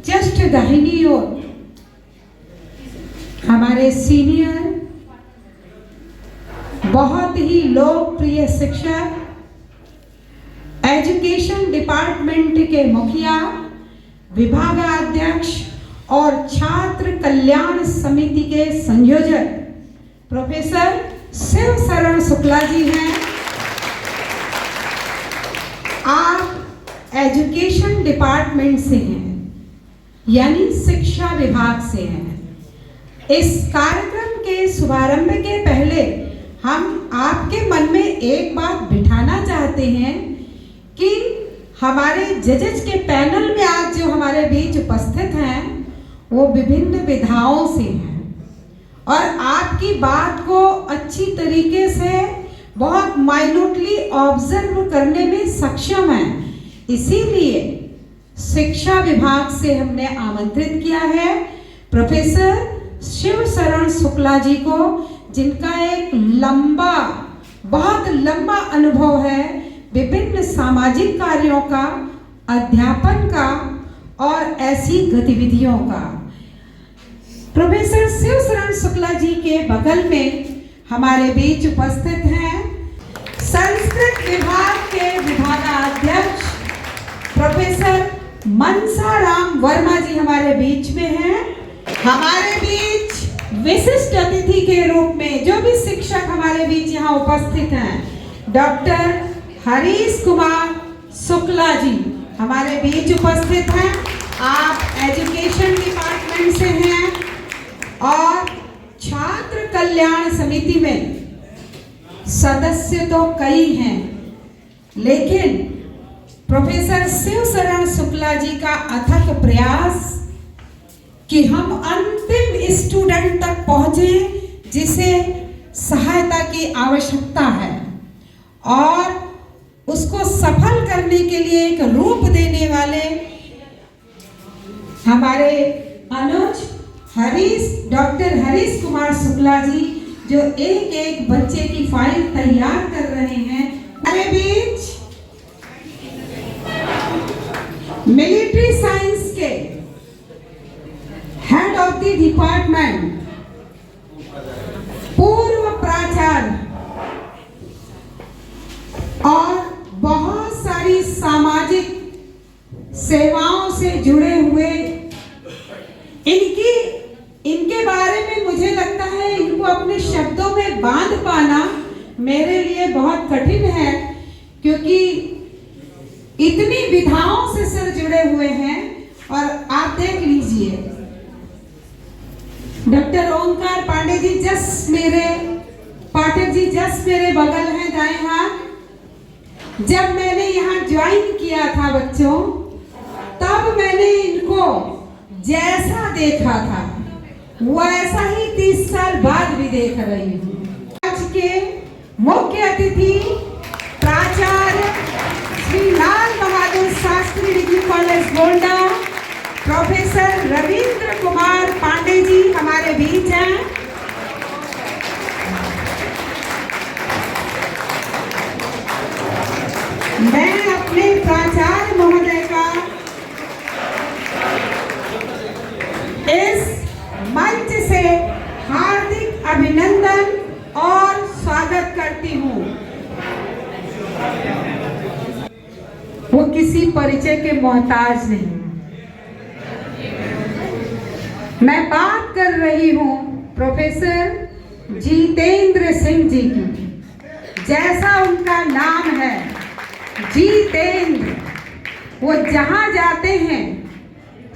Just दाहिनी ओर हमारे senior बहुत ही लोकप्रिय शिक्षक, एजुकेशन डिपार्टमेंट के मुखिया, विभागाध्यक्ष और छात्र कल्याण समिति के संयोजक प्रोफेसर शिव शरण शुक्ला जी हैं। आप एजुकेशन डिपार्टमेंट से हैं, यानी शिक्षा विभाग से हैं। इस कार्यक्रम के शुभारंभ के पहले हम आपके मन में एक बात बिठाना चाहते हैं कि हमारे जजेस के पैनल में आज जो हमारे बीच उपस्थित हैं वो विभिन्न विधाओं से हैं और आपकी बात को अच्छी तरीके से बहुत माइन्यूटली ऑब्जर्व करने में सक्षम हैं। इसीलिए शिक्षा विभाग से हमने आमंत्रित किया है प्रोफेसर शिव शरण शुक्ला जी को, जिनका एक बहुत लंबा अनुभव है विभिन्न सामाजिक कार्यों का, अध्यापन का और ऐसी गतिविधियों का। प्रोफेसर शिव शरण शुक्ला जी के बगल में हमारे बीच उपस्थित हैं संस्कृत विभाग के विभागाध्यक्ष प्रोफेसर मनसा राम वर्मा जी हमारे बीच में हैं। हमारे बीच विशिष्ट अतिथि के रूप में जो भी शिक्षक हमारे बीच यहाँ उपस्थित हैं, डॉक्टर हरीश कुमार शुक्ला जी हमारे बीच उपस्थित हैं। आप एजुकेशन डिपार्टमेंट से हैं और छात्र कल्याण समिति में सदस्य तो कई हैं, लेकिन प्रोफेसर शिव शरण शुक्ला जी का अथक प्रयास कि हम अंतिम स्टूडेंट तक पहुंचे जिसे सहायता की आवश्यकता है और उसको सफल करने के लिए एक रूप देने वाले हमारे अनुज डॉक्टर हरीश कुमार शुक्ला जी, जो एक एक बच्चे की फाइल तैयार कर रहे हैं। हमारे बीच मिलिट्री साइंस के हेड ऑफ द डिपार्टमेंट, पूर्व प्राचार्य और बहुत सारी सामाजिक सेवाओं से जुड़े हुए, इनके बारे में मुझे लगता है इनको अपने शब्दों में बांध पाना मेरे लिए बहुत कठिन है, क्योंकि इतनी विधाओं से सर जुड़े हुए हैं। और आप देख लीजिए डॉक्टर ओंकार पांडे जी पाठक जी जस्ट मेरे बगल हैं, दाएं हाथ। जब मैंने यहाँ ज्वाइन किया था बच्चों, तब मैंने इनको जैसा देखा था वैसा ही 30 साल बाद भी देख रही हूँ। आज के मुख्य अतिथि प्राचार्य Shri Lal Bahadur Shastri degree college Gonda professor Ravindra Kumar Pandey ji हमारे बीच हैं। मैं अपने प्राचार्य महोदय का इस मंच से हार्दिक अभिनंदन और स्वागत करती हूँ। वो किसी परिचय के मोहताज नहीं। मैं बात कर रही हूँ प्रोफेसर जितेंद्र सिंह जी की। जैसा उनका नाम है जितेंद्र, वो जहां जाते हैं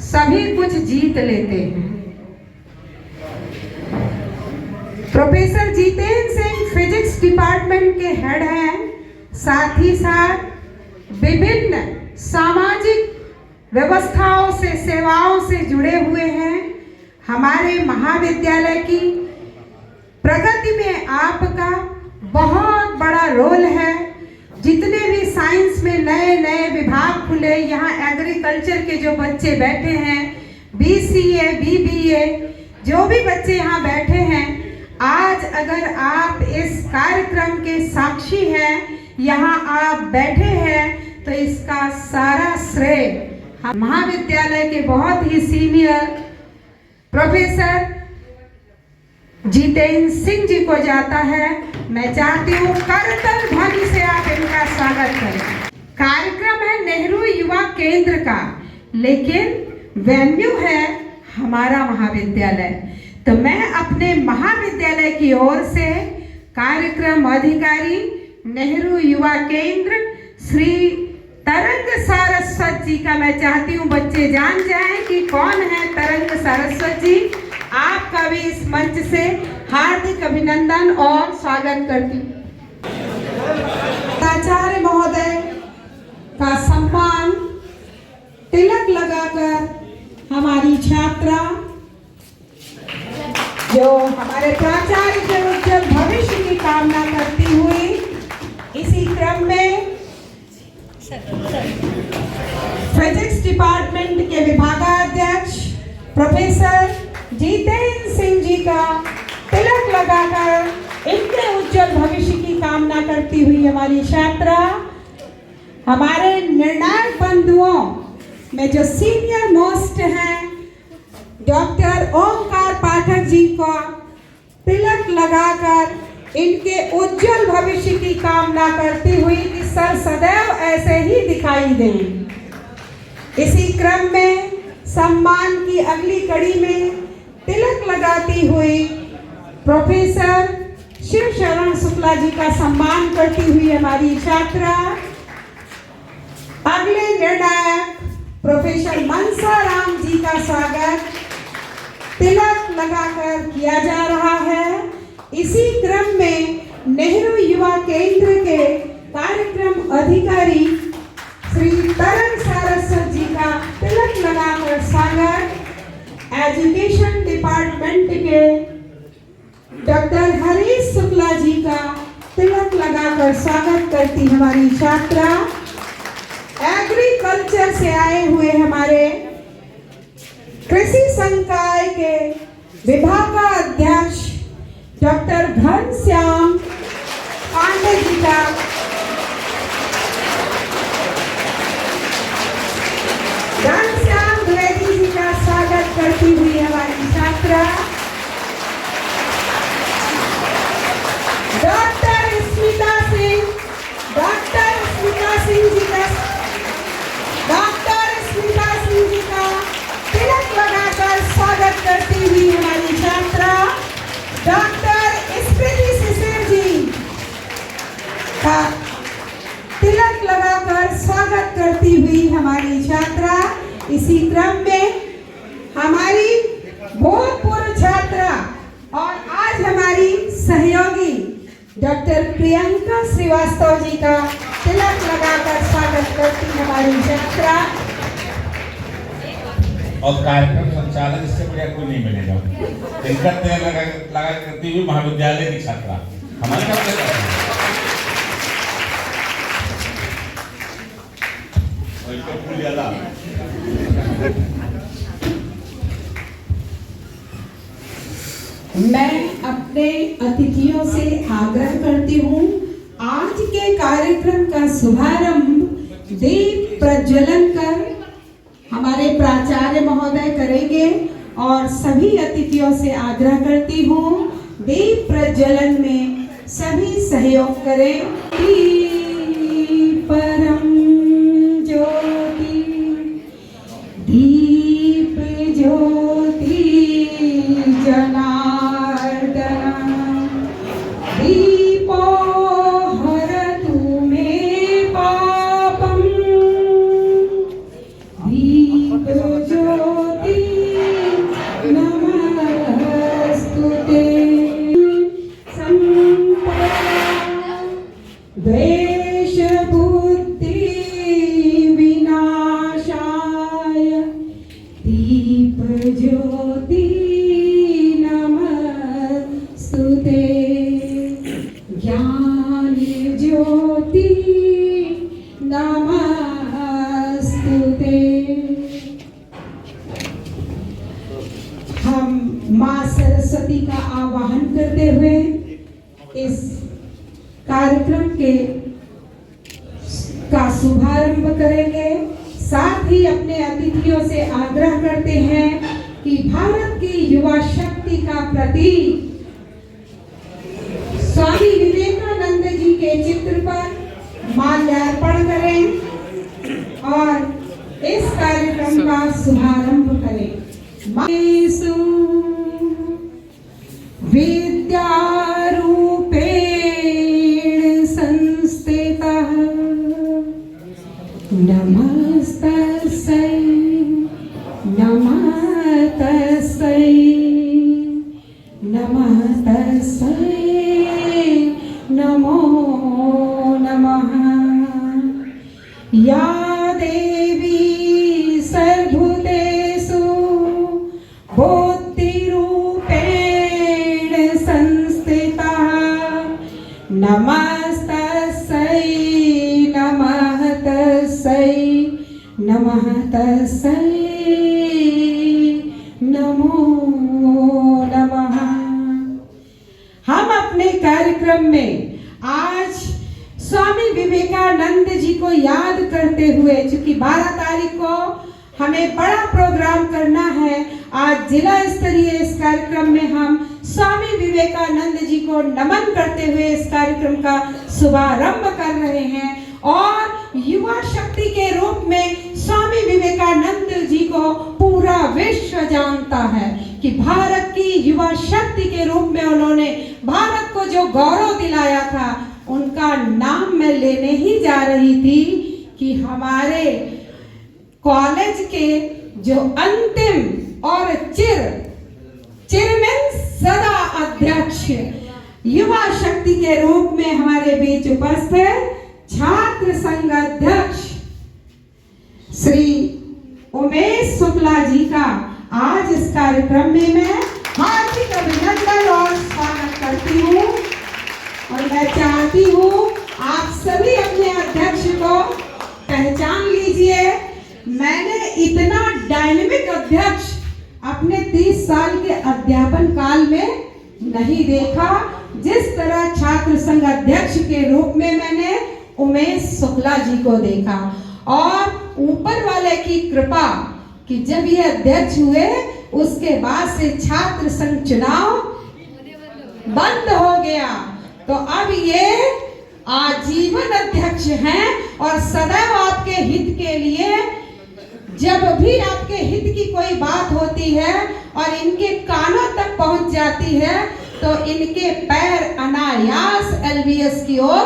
सभी कुछ जीत लेते हैं। Professor Jitendra Singh physics department के हेड हैं, साथ ही साथ विभिन्न सामाजिक व्यवस्थाओं से, सेवाओं से जुड़े हुए हैं। हमारे महाविद्यालय की प्रगति में आपका बहुत बड़ा रोल है। जितने भी साइंस में नए नए विभाग खुले, यहाँ एग्रीकल्चर के जो बच्चे बैठे हैं, BCA, BBA, जो भी बच्चे यहाँ बैठे हैं, आज अगर आप इस कार्यक्रम के साक्षी हैं, यहाँ आप बैठे हैं, तो इसका सारा श्रेय महाविद्यालय के बहुत ही सीनियर प्रोफेसर जितेंद्र सिंह जी को जाता है। मैं चाहती हूँ करताल ध्वनि से आप इनका स्वागत करें। कार्यक्रम है नेहरू युवा केंद्र का, लेकिन वेन्यू है हमारा महाविद्यालय। तो मैं अपने महाविद्यालय की ओर से कार्यक्रम अधिकारी नेहरू युवा केंद्र श्री तरंग सारस्वत जी का मैं चाहती हूँ बच्चे जान जाएं कि कौन है तरंग सारस्वत जी। आपका भी इस मंच से हार्दिक अभिनंदन और स्वागत करती हूँ। प्राचार्य महोदय का सम्मान तिलक लगाकर हमारी छात्रा जो हमारे प्राचार्य के उज्जवल भविष्य की कामना करती हुई इसी क्रम में फिजिक्स डिपार्टमेंट के विभागाध्यक्ष प्रोफेसर जितेंद्र सिंह जी का तिलक लगाकर इनके उज्जवल भविष्य की कामना करती हुई हमारी छात्रा हमारे निर्णायक बंधुओं में जो सीनियर मोस्ट हैं डॉक्टर ओमकार पाठक जी को तिलक लगाकर इनके उज्जवल भविष्य की कामना करती हुई कि सर सदैव ऐसे ही दिखाई दें। इसी क्रम में सम्मान की अगली कड़ी में तिलक लगाती हुई प्रोफेसर शिव शरण शुक्ला जी का सम्मान करती हुई हमारी छात्रा अगले निर्णायक प्रोफेसर मनसा राम जी का स्वागत तिलक लगाकर किया जा रहा है। इसी क्रम में नेहरू युवा केंद्र के कार्यक्रम अधिकारी श्री तरंग सारस्वत जी का तिलक लगाकर स्वागत एजुकेशन डिपार्टमेंट के डॉक्टर हरीश शुक्ला जी का तिलक लगाकर स्वागत करती हमारी छात्रा एग्रीकल्चर से आए हुए हमारे कृषि संकाय के विभागाध्यक्ष डॉक्टर घनश्याम पांडे जी का घनश्याम द्विवेदी जी का स्वागत करती हुई हमारी छात्रा डॉक्टर स्मिता सिंह जी का तिलक लगाकर स्वागत करती हुई हमारी छात्रा डॉक्टर स्मृति शिशिर जी का तिलक लगाकर स्वागत करती हुई हमारी छात्रा। इसी क्रम में हमारी भूतपूर्व छात्रा और आज हमारी सहयोगी डॉक्टर प्रियंका श्रीवास्तव जी का तिलक लगाकर स्वागत करती हमारी छात्रा। और कार्यक्रम संचालन इससे बढ़िया कोई नहीं मिलेगा। इनका तिलक लगा करती हुई महाविद्यालय की छात्रा हमारे मैं अपने अतिथियों से आग्रह करती हूँ आज के कार्यक्रम का शुभारंभ दीप प्रज्वलन कर हमारे प्राचार्य महोदय करेंगे और सभी अतिथियों से आग्रह करती हूँ दीप प्रज्वलन में सभी सहयोग करें। परम ज्योति दीप ज्योति जनार्दन दीपो हरतु मे पापम दीप ज्योति नमस्तुते संपदा द्वेष बुद्धि विनाशाय दीप ज्योति नमस्तुते ज्ञान ज्योति नमस्तुते। हम मां सरस्वती का आवाहन करते हुए इस कार्यक्रम का शुभारंभ करेंगे। साथ ही अपने भाइयों से आग्रह करते हैं कि भारत की युवा शक्ति का प्रतीक स्वामी विवेकानंद जी के चित्र पर माल्यार्पण करें और इस कार्यक्रम का शुभारंभ करें। विद्यारूपेण संस्थितः नमस्तस्यै नमः तस्यै नमो नमः। या देवी सर्वभूतेषु बुद्धिरूपेण संस्थिता नमस्तस्यै नमः तस्यै नमो नमः। हम अपने कार्यक्रम में आज स्वामी विवेकानंद जी को याद करते हुए, चूंकि 12 तारीख को हमें बड़ा प्रोग्राम करना है, आज जिला स्तरीय इस कार्यक्रम में हम स्वामी विवेकानंद जी को नमन करते हुए इस कार्यक्रम का शुभारंभ कर रहे हैं। और युवा शक्ति के रूप में स्वामी विवेकानंद जी को पूरा विश्व जानता है कि भारत की युवा शक्ति के रूप में उन्होंने भारत को जो गौरव दिलाया था, उनका नाम मैं लेने ही जा रही थी कि हमारे कॉलेज के जो अंतिम और चेयरमैन सदा अध्यक्ष युवा शक्ति के रूप में हमारे बीच उपस्थित छात्र संघ अध्यक्ष श्री उमेश शुक्ला जी का आज इस कार्यक्रम में मैं हार्दिक अभिनंदन और स्वागत करती हूँ। और मैं चाहती हूँ आप सभी अपने अध्यक्ष को पहचान लीजिए। मैंने इतना डायनेमिक अध्यक्ष अपने 30 साल के अध्यापन काल में नहीं देखा, जिस तरह छात्र संघ अध्यक्ष के रूप में मैंने उमेश शुक्ला जी को देखा। और ऊपर वाले की कृपा कि जब ये अध्यक्ष हुए उसके बाद से छात्र संघ चुनाव बंद हो गया, तो अब ये आजीवन अध्यक्ष हैं और सदैव आपके हित के लिए, जब भी आपके हित की कोई बात होती है और इनके कानों तक पहुंच जाती है, तो इनके पैर अनायास एलबीएस की ओर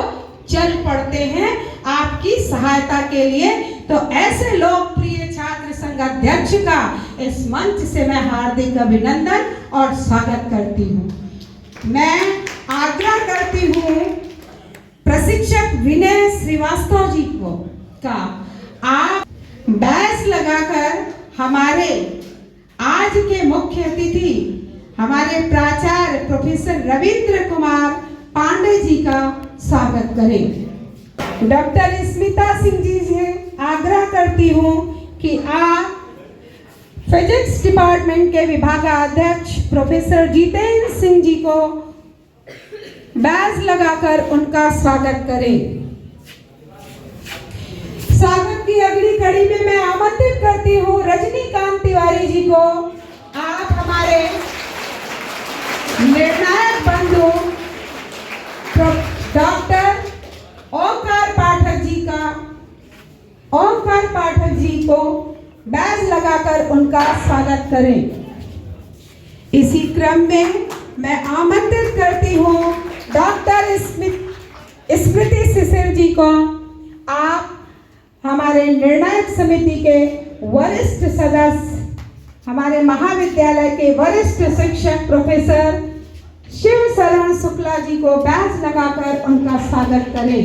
चल पड़ते हैं आपकी सहायता के लिए। तो ऐसे लोकप्रिय छात्र संघ अध्यक्ष का इस मंच से मैं हार्दिक अभिनंदन और स्वागत करती हूँ। मैं आग्रह करती हूँ प्रशिक्षक विनय श्रीवास्तव जी को का आप बैच लगाकर हमारे आज के मुख्य अतिथि हमारे प्राचार्य प्रोफेसर रविंद्र कुमार पांडे जी का स्वागत करें। डॉक्टर स्मिता सिंह जी से आग्रह करती हूँ कि आप फिजिक्स डिपार्टमेंट के विभागाध्यक्ष प्रोफेसर जितेंद्र सिंह जी को बैच लगाकर उनका स्वागत करें। स्वागत की अगली कड़ी में मैं आमंत्रित करती हूँ रजनीकांत तिवारी जी को। आप हमारे निर्णायक बंधु डॉक्टर ओंकार पाठक जी को बैच लगाकर उनका स्वागत करें। इसी क्रम में मैं आमंत्रित करती हूँ डॉक्टर स्मृति शिशिर जी को। आप हमारे निर्णायक समिति के वरिष्ठ सदस्य, हमारे महाविद्यालय के वरिष्ठ शिक्षक प्रोफेसर शिव शरण शुक्ला जी को बैच लगाकर उनका स्वागत करें।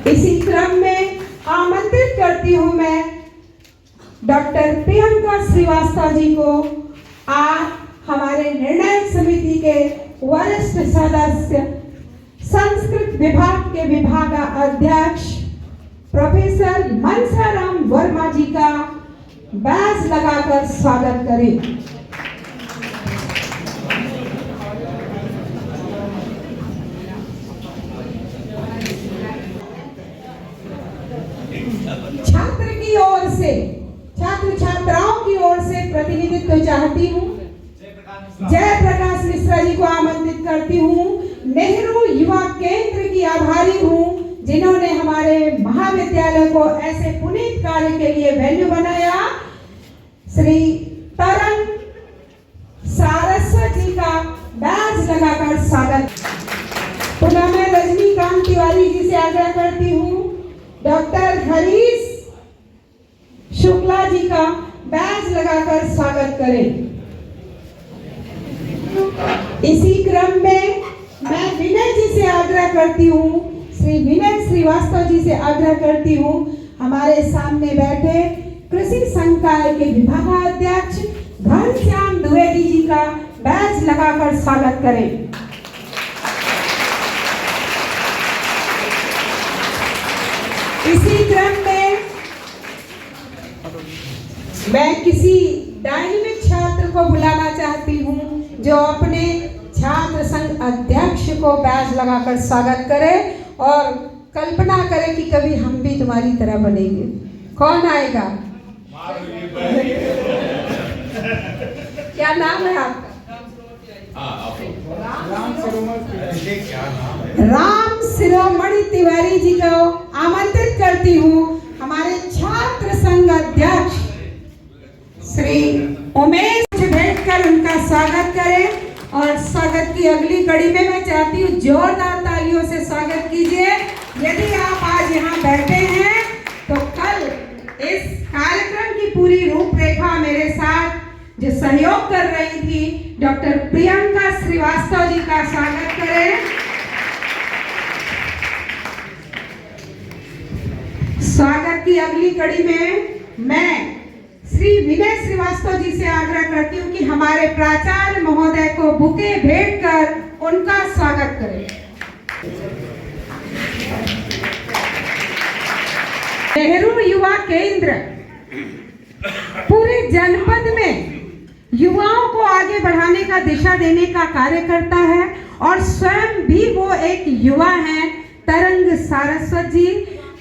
इसी क्रम में आमंत्रित करती हूँ मैं डॉक्टर प्रियंका श्रीवास्तव जी को। आप हमारे निर्णायक समिति के वरिष्ठ सदस्य संस्कृत विभाग के विभागाध्यक्ष प्रोफेसर मनसाराम वर्मा जी का बैच लगाकर स्वागत करें। छात्र की ओर से प्रतिनिधित्व चाहती हूँ। जय प्रकाश मिश्रा जी को आमंत्रित करती हूँ। नेहरू युवा केंद्र की आभारी हूँ जिन्होंने हमारे महाविद्यालय को ऐसे पुनीत कार्य के लिए वेन्यू बनाया। श्री तरंग सारस्वत जी का बैज लगाकर स्वागत। पुनः मैं रजनीकांत तिवारी जी से आग्रह करती हूँ डॉक्टर हरीश शुक्ला जी का बैज लगाकर स्वागत करें। इसी क्रम में मैं विनय जी से आग्रह करती हूँ, श्री विनय श्रीवास्तव जी से आग्रह करती हूँ हमारे सामने बैठे कृषि संकाय के विभागाध्यक्ष घनश्याम द्विवेदी जी का बैज लगाकर स्वागत करें। इसी क्रम में मैं किसी डायनेमिक छात्र को बुलाना चाहती हूँ जो अपने छात्र संघ अध्यक्ष को बैज लगाकर स्वागत करे और कल्पना करे कि कभी हम भी तुम्हारी तरह बनेंगे। कौन आएगा? क्या नाम है आपका? राम शिरोमणि तिवारी जी को आमंत्रित करती हूँ हमारे छात्र संघ अध्यक्ष श्री उमेश भेंट कर उनका स्वागत करें। और स्वागत की अगली कड़ी में मैं चाहती हूँ जोरदार तालियों से स्वागत कीजिए। यदि आप आज यहाँ बैठे हैं तो कल इस कार्यक्रम की पूरी रूपरेखा मेरे साथ जो सहयोग कर रही थी डॉक्टर प्रियंका श्रीवास्तव जी का स्वागत करें। स्वागत की अगली कड़ी में मैं श्री विनय श्रीवास्तव जी से आग्रह करती हूँ कि हमारे प्राचार्य महोदय को बुके भेंट कर उनका स्वागत करें। नेहरू युवा केंद्र पूरे जनपद में युवाओं को आगे बढ़ाने का दिशा देने का कार्य करता है और स्वयं भी वो एक युवा हैं तरंग सारस्वत जी।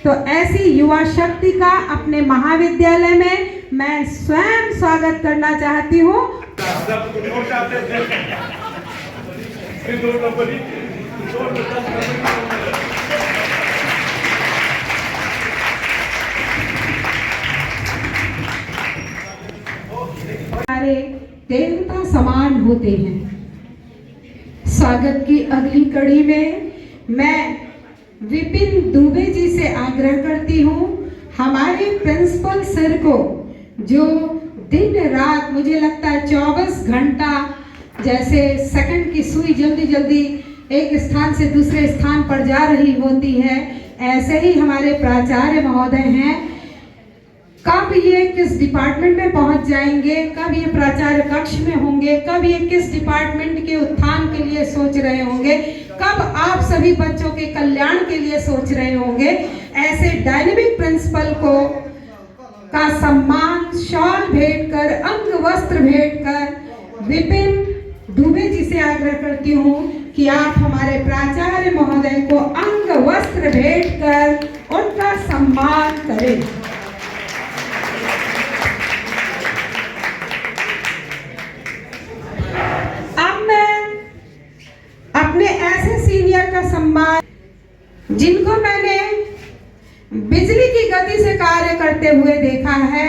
तो ऐसी युवा शक्ति का अपने महाविद्यालय में मैं स्वयं स्वागत करना चाहती हूँ। हमारे देवता समान होते हैं। स्वागत की अगली कड़ी में मैं विपिन दुबे जी से आग्रह करती हूँ हमारे प्रिंसिपल सर को जो दिन रात मुझे लगता है 24 घंटा जैसे सेकंड की सुई जल्दी जल्दी एक स्थान से दूसरे स्थान पर जा रही होती है, ऐसे ही हमारे प्राचार्य महोदय हैं। कब ये किस डिपार्टमेंट में पहुंच जाएंगे, कब ये प्राचार्य कक्ष में होंगे, कब ये किस डिपार्टमेंट के उत्थान के लिए सोच रहे होंगे, कब आप सभी बच्चों के कल्याण के लिए सोच रहे होंगे। ऐसे डायनेमिक प्रिंसिपल को का सम्मान शॉल भेंट कर अंग वस्त्र भेंट कर विपिन दुबे जी से आग्रह करती हूँ कि आप हमारे प्राचार्य महोदय को अंग वस्त्र भेंट कर उनका सम्मान करें। अब मैं अपने ऐसे सीनियर का सम्मान जिनको मैंने बिजली की गति से कार्य करते हुए देखा है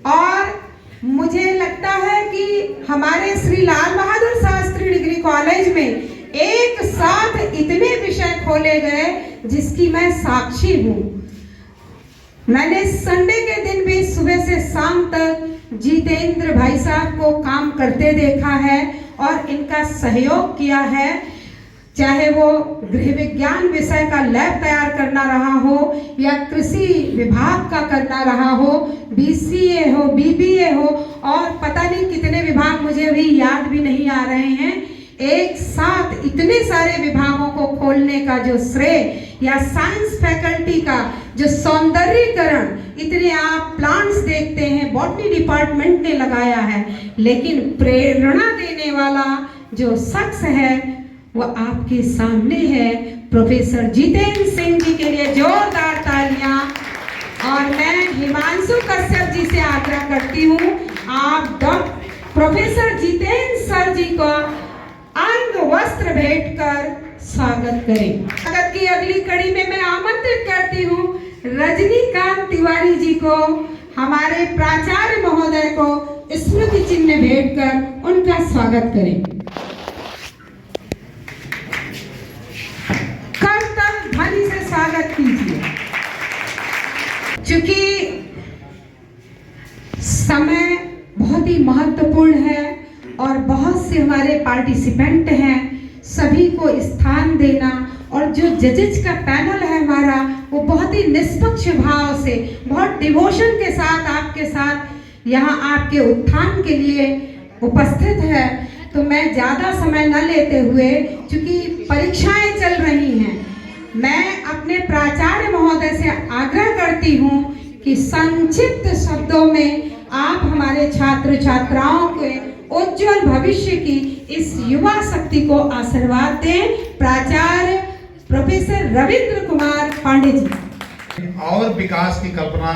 और मुझे लगता है कि हमारे श्री लाल बहादुर शास्त्री डिग्री कॉलेज में एक साथ इतने विषय खोले गए जिसकी मैं साक्षी हूँ। मैंने संडे के दिन भी सुबह से शाम तक जितेंद्र भाई साहब को काम करते देखा है और इनका सहयोग किया है, चाहे वो गृह विज्ञान विषय का लैब तैयार करना रहा हो या कृषि विभाग का करना रहा हो, BCA हो, BBA हो और पता नहीं कितने विभाग मुझे अभी याद भी नहीं आ रहे हैं। एक साथ इतने सारे विभागों को खोलने का जो श्रेय या साइंस फैकल्टी का जो सौंदर्यीकरण, इतने आप प्लांट्स देखते हैं बॉटनी डिपार्टमेंट ने लगाया है, लेकिन प्रेरणा देने वाला जो शख्स है वो आपके सामने है, प्रोफेसर जितेंद्र सिंह जी के लिए जोरदार तालियां। और मैं हिमांशु कश्यप जी से आग्रह करती हूँ आप प्रोफेसर जितेंद्र सर जी को अंग वस्त्र भेंट कर स्वागत करें। स्वागत की अगली कड़ी में मैं आमंत्रित करती हूँ रजनीकांत तिवारी जी को, हमारे प्राचार्य महोदय को स्मृति चिन्ह भेंट कर उनका स्वागत करें। करतल ध्वनि से स्वागत कीजिए। चूंकि समय बहुत ही महत्वपूर्ण है और बहुत से हमारे पार्टिसिपेंट हैं, सभी को स्थान देना, और जो जजेस का पैनल है हमारा वो बहुत ही निष्पक्ष भाव से, बहुत डिवोशन के साथ आपके साथ यहाँ आपके उत्थान के लिए उपस्थित है। तो मैं ज़्यादा समय न लेते हुए, चूँकि परीक्षाएं चल रही हैं, मैं अपने प्राचार्य महोदय से आग्रह करती हूँ कि संक्षिप्त शब्दों में आप हमारे छात्र छात्राओं के उज्जवल भविष्य की इस युवा शक्ति को आशीर्वाद दें। प्राचार्य प्रोफेसर रविंद्र कुमार पांडे जी। और विकास की कल्पना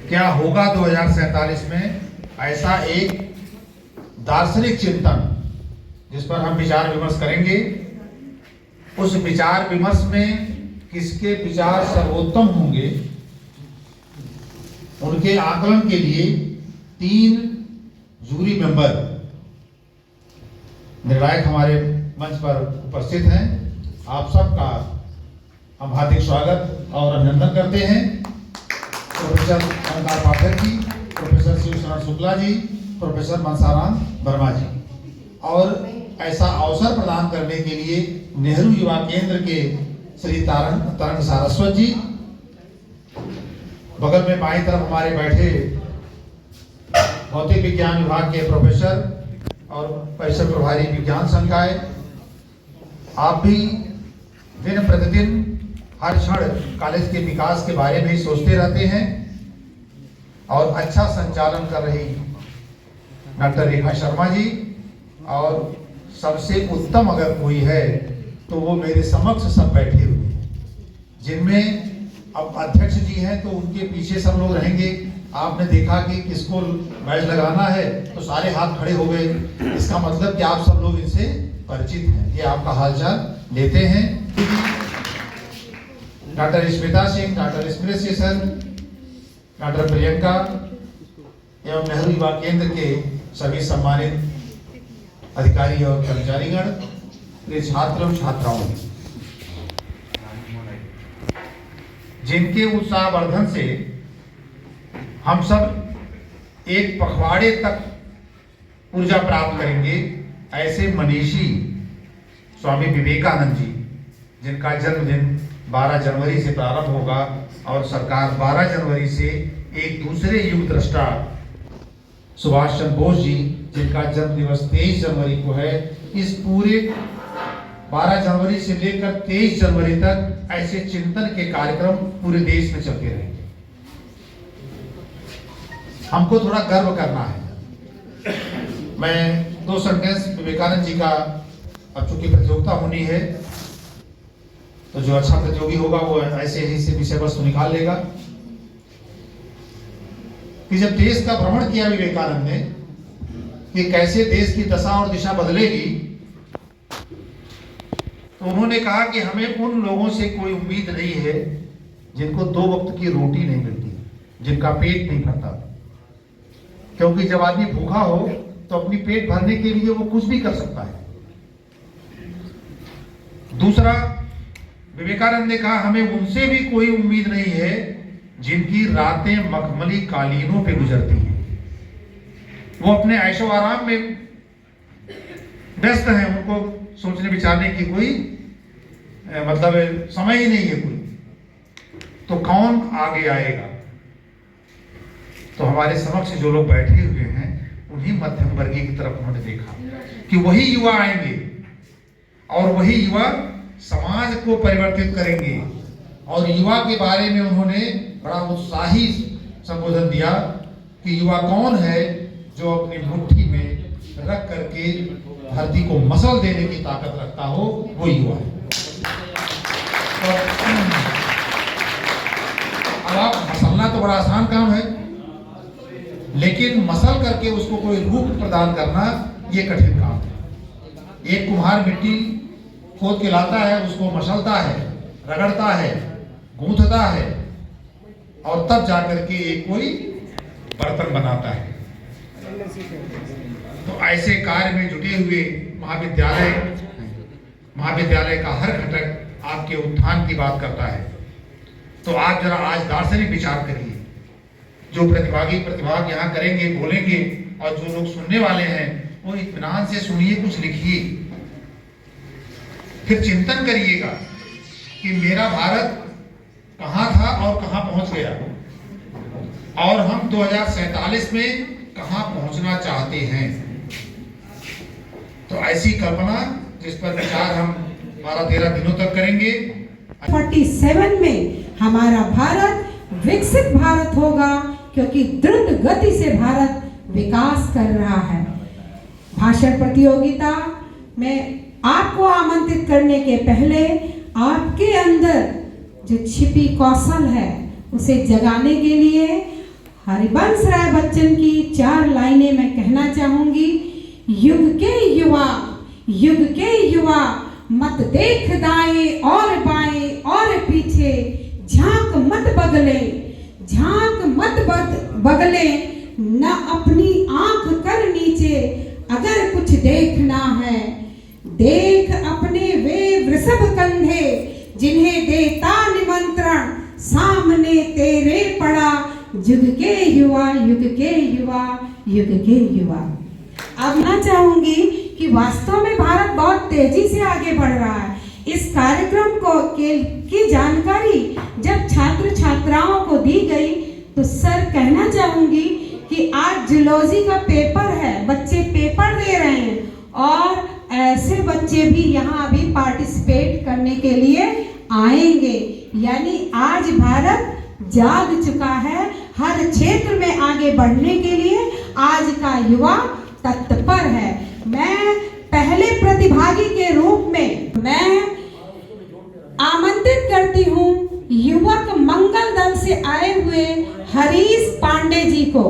क्या होगा 2047 में, ऐसा एक दार्शनिक चिंतन जिस पर हम विचार विमर्श करेंगे। उस विचार विमर्श में किसके विचार सर्वोत्तम होंगे, उनके आकलन के लिए 3 जूरी मेंबर निर्णायक हमारे मंच पर उपस्थित हैं। आप सबका हम हार्दिक स्वागत और अभिनंदन करते हैं। प्रोफेसर अलंकार पाठक जी, प्रोफेसर शिव शरण शुक्ला जी, प्रोफेसर मनसाराम वर्मा जी, और ऐसा अवसर प्रदान करने के लिए नेहरू युवा केंद्र के श्री तरंग सारस्वत जी, बगल में बाईं तरफ हमारे बैठे भौतिक विज्ञान विभाग के प्रोफेसर और परिसर प्रभारी विज्ञान संकाय। आप भी दिन प्रतिदिन हर क्षण कॉलेज के विकास के बारे में ही सोचते रहते हैं और अच्छा संचालन कर रही डॉक्टर रेखा शर्मा जी, और सबसे उत्तम अगर कोई है तो वो मेरे समक्ष सब बैठे हुए हैं, जिनमें अब अध्यक्ष जी हैं तो उनके पीछे सब लोग रहेंगे। आपने देखा कि किसको मैच लगाना है तो सारे हाथ खड़े हो गए, इसका मतलब कि आप सब लोग इनसे परिचित हैं, ये आपका हालचाल लेते हैं। डॉक्टर स्मिता सिंह, डॉक्टर स्मृति सर, डॉक्टर प्रियंका एवं नेहरू युवा केंद्र के सभी सम्मानित अधिकारी और कर्मचारीगण, प्रिय छात्र और छात्राओं, जिनके उत्साहवर्धन से हम सब एक पखवाड़े तक ऊर्जा प्राप्त करेंगे, ऐसे मनीषी स्वामी विवेकानंद जी, जिनका जन्मदिन 12 जनवरी से प्रारंभ होगा और सरकार 12 जनवरी से एक दूसरे युग दृष्टा सुभाष चंद्र बोस जी, जिनका जन्म दिवस 23 जनवरी को है, इस पूरे 12 जनवरी से लेकर 23 जनवरी तक ऐसे चिंतन के कार्यक्रम पूरे देश में चलते रहेंगे। हमको थोड़ा गर्व करना है। मैं 2 सेंटेंस विवेकानंद जी का, अब चूंकि प्रतियोगिता होनी है तो जो अच्छा प्रतियोगी होगा वो ऐसे ही से विषय वस्तु निकाल लेगा। कि जब देश का भ्रमण किया विवेकानंद ने कि कैसे देश की दशा और दिशा बदलेगी, तो उन्होंने कहा कि हमें उन लोगों से कोई उम्मीद नहीं है जिनको 2 वक्त की रोटी नहीं मिलती, जिनका पेट नहीं भरता, क्योंकि जब आदमी भूखा हो तो अपनी पेट भरने के लिए वो कुछ भी कर सकता है। दूसरा, विवेकानंद ने कहा हमें उनसे भी कोई उम्मीद नहीं है जिनकी रातें मखमली कालीनों पे गुजरती हैं, वो अपने ऐशो आराम में व्यस्त हैं, उनको सोचने विचारने की कोई मतलब समय ही नहीं है कोई, तो कौन आगे आएगा? तो हमारे समक्ष जो लोग बैठे हुए हैं उन्हीं मध्यम वर्गीय की तरफ उन्होंने देखा कि वही युवा आएंगे और वही युवा समाज को परिवर्तित करेंगे। और युवा के बारे में उन्होंने बड़ा उत्साही संबोधन दिया कि युवा कौन है जो अपनी मुट्ठी में रख करके धरती को मसल देने की ताकत रखता हो, वो युवा है। अब आप मसलना तो बड़ा आसान काम है, लेकिन मसल करके उसको कोई रूप प्रदान करना ये कठिन काम है। एक कुम्हार मिट्टी खोद के लाता है, उसको मसलता है, रगड़ता है, गूंथता है और तब जाकर के एक कोई बर्तन बनाता है। तो ऐसे कार्य में जुटे हुए महाविद्यालय का हर घटक आपके उत्थान की बात करता है। तो आप जरा आज दार्शनिक विचार करिए। जो प्रतिभाग यहाँ करेंगे, बोलेंगे, और जो लोग सुनने वाले हैं वो इत्मीनान से सुनिए, कुछ लिखिए, फिर चिंतन करिएगा कि मेरा भारत कहाँ था और कहाँ पहुंच गया, और हम 2047 में कहाँ पहुंचना चाहते हैं। तो ऐसी कल्पना जिस पर विचार हम 12-13 दिनों तक करेंगे। 47 में हमारा भारत विकसित भारत होगा, क्योंकि द्रुत गति से भारत विकास कर रहा है। भाषण प्रतियोगिता में आपको आमंत्रित करने के पहले आपके अंदर जो छिपी कौशल है उसे जगाने के लिए हरिवंश राय बच्चन की 4 लाइनें मैं कहना चाहूंगी। युग के युवा मत देख दाएं और बाएं और पीछे, झांक मत बगले, न अपनी आंख कर नीचे। अगर कुछ देखना है, देख अपने वे वृषभ कंधे, जिन्हें देता निमंत्रण सामने तेरे पड़ा। युग के युवा। अब मैं चाहूंगी कि वास्तव में भारत बहुत तेजी से आगे बढ़ रहा है। इस कार्यक्रम की जानकारी जब छात्र छात्राओं को दी गई तो सर कहना चाहूंगी कि आज जूलॉजी का पेपर है, बच्चे पेपर दे रहे हैं, और ऐसे बच्चे भी यहाँ अभी पार्टिसिपेट करने के लिए आएंगे। यानी आज भारत जाग चुका है, हर क्षेत्र में आगे बढ़ने के लिए आज का युवा तत्पर है। मैं पहले प्रतिभागी के रूप में मैं आमंत्रित करती हूँ युवक मंगल दल से आए हुए हरीश पांडे जी को।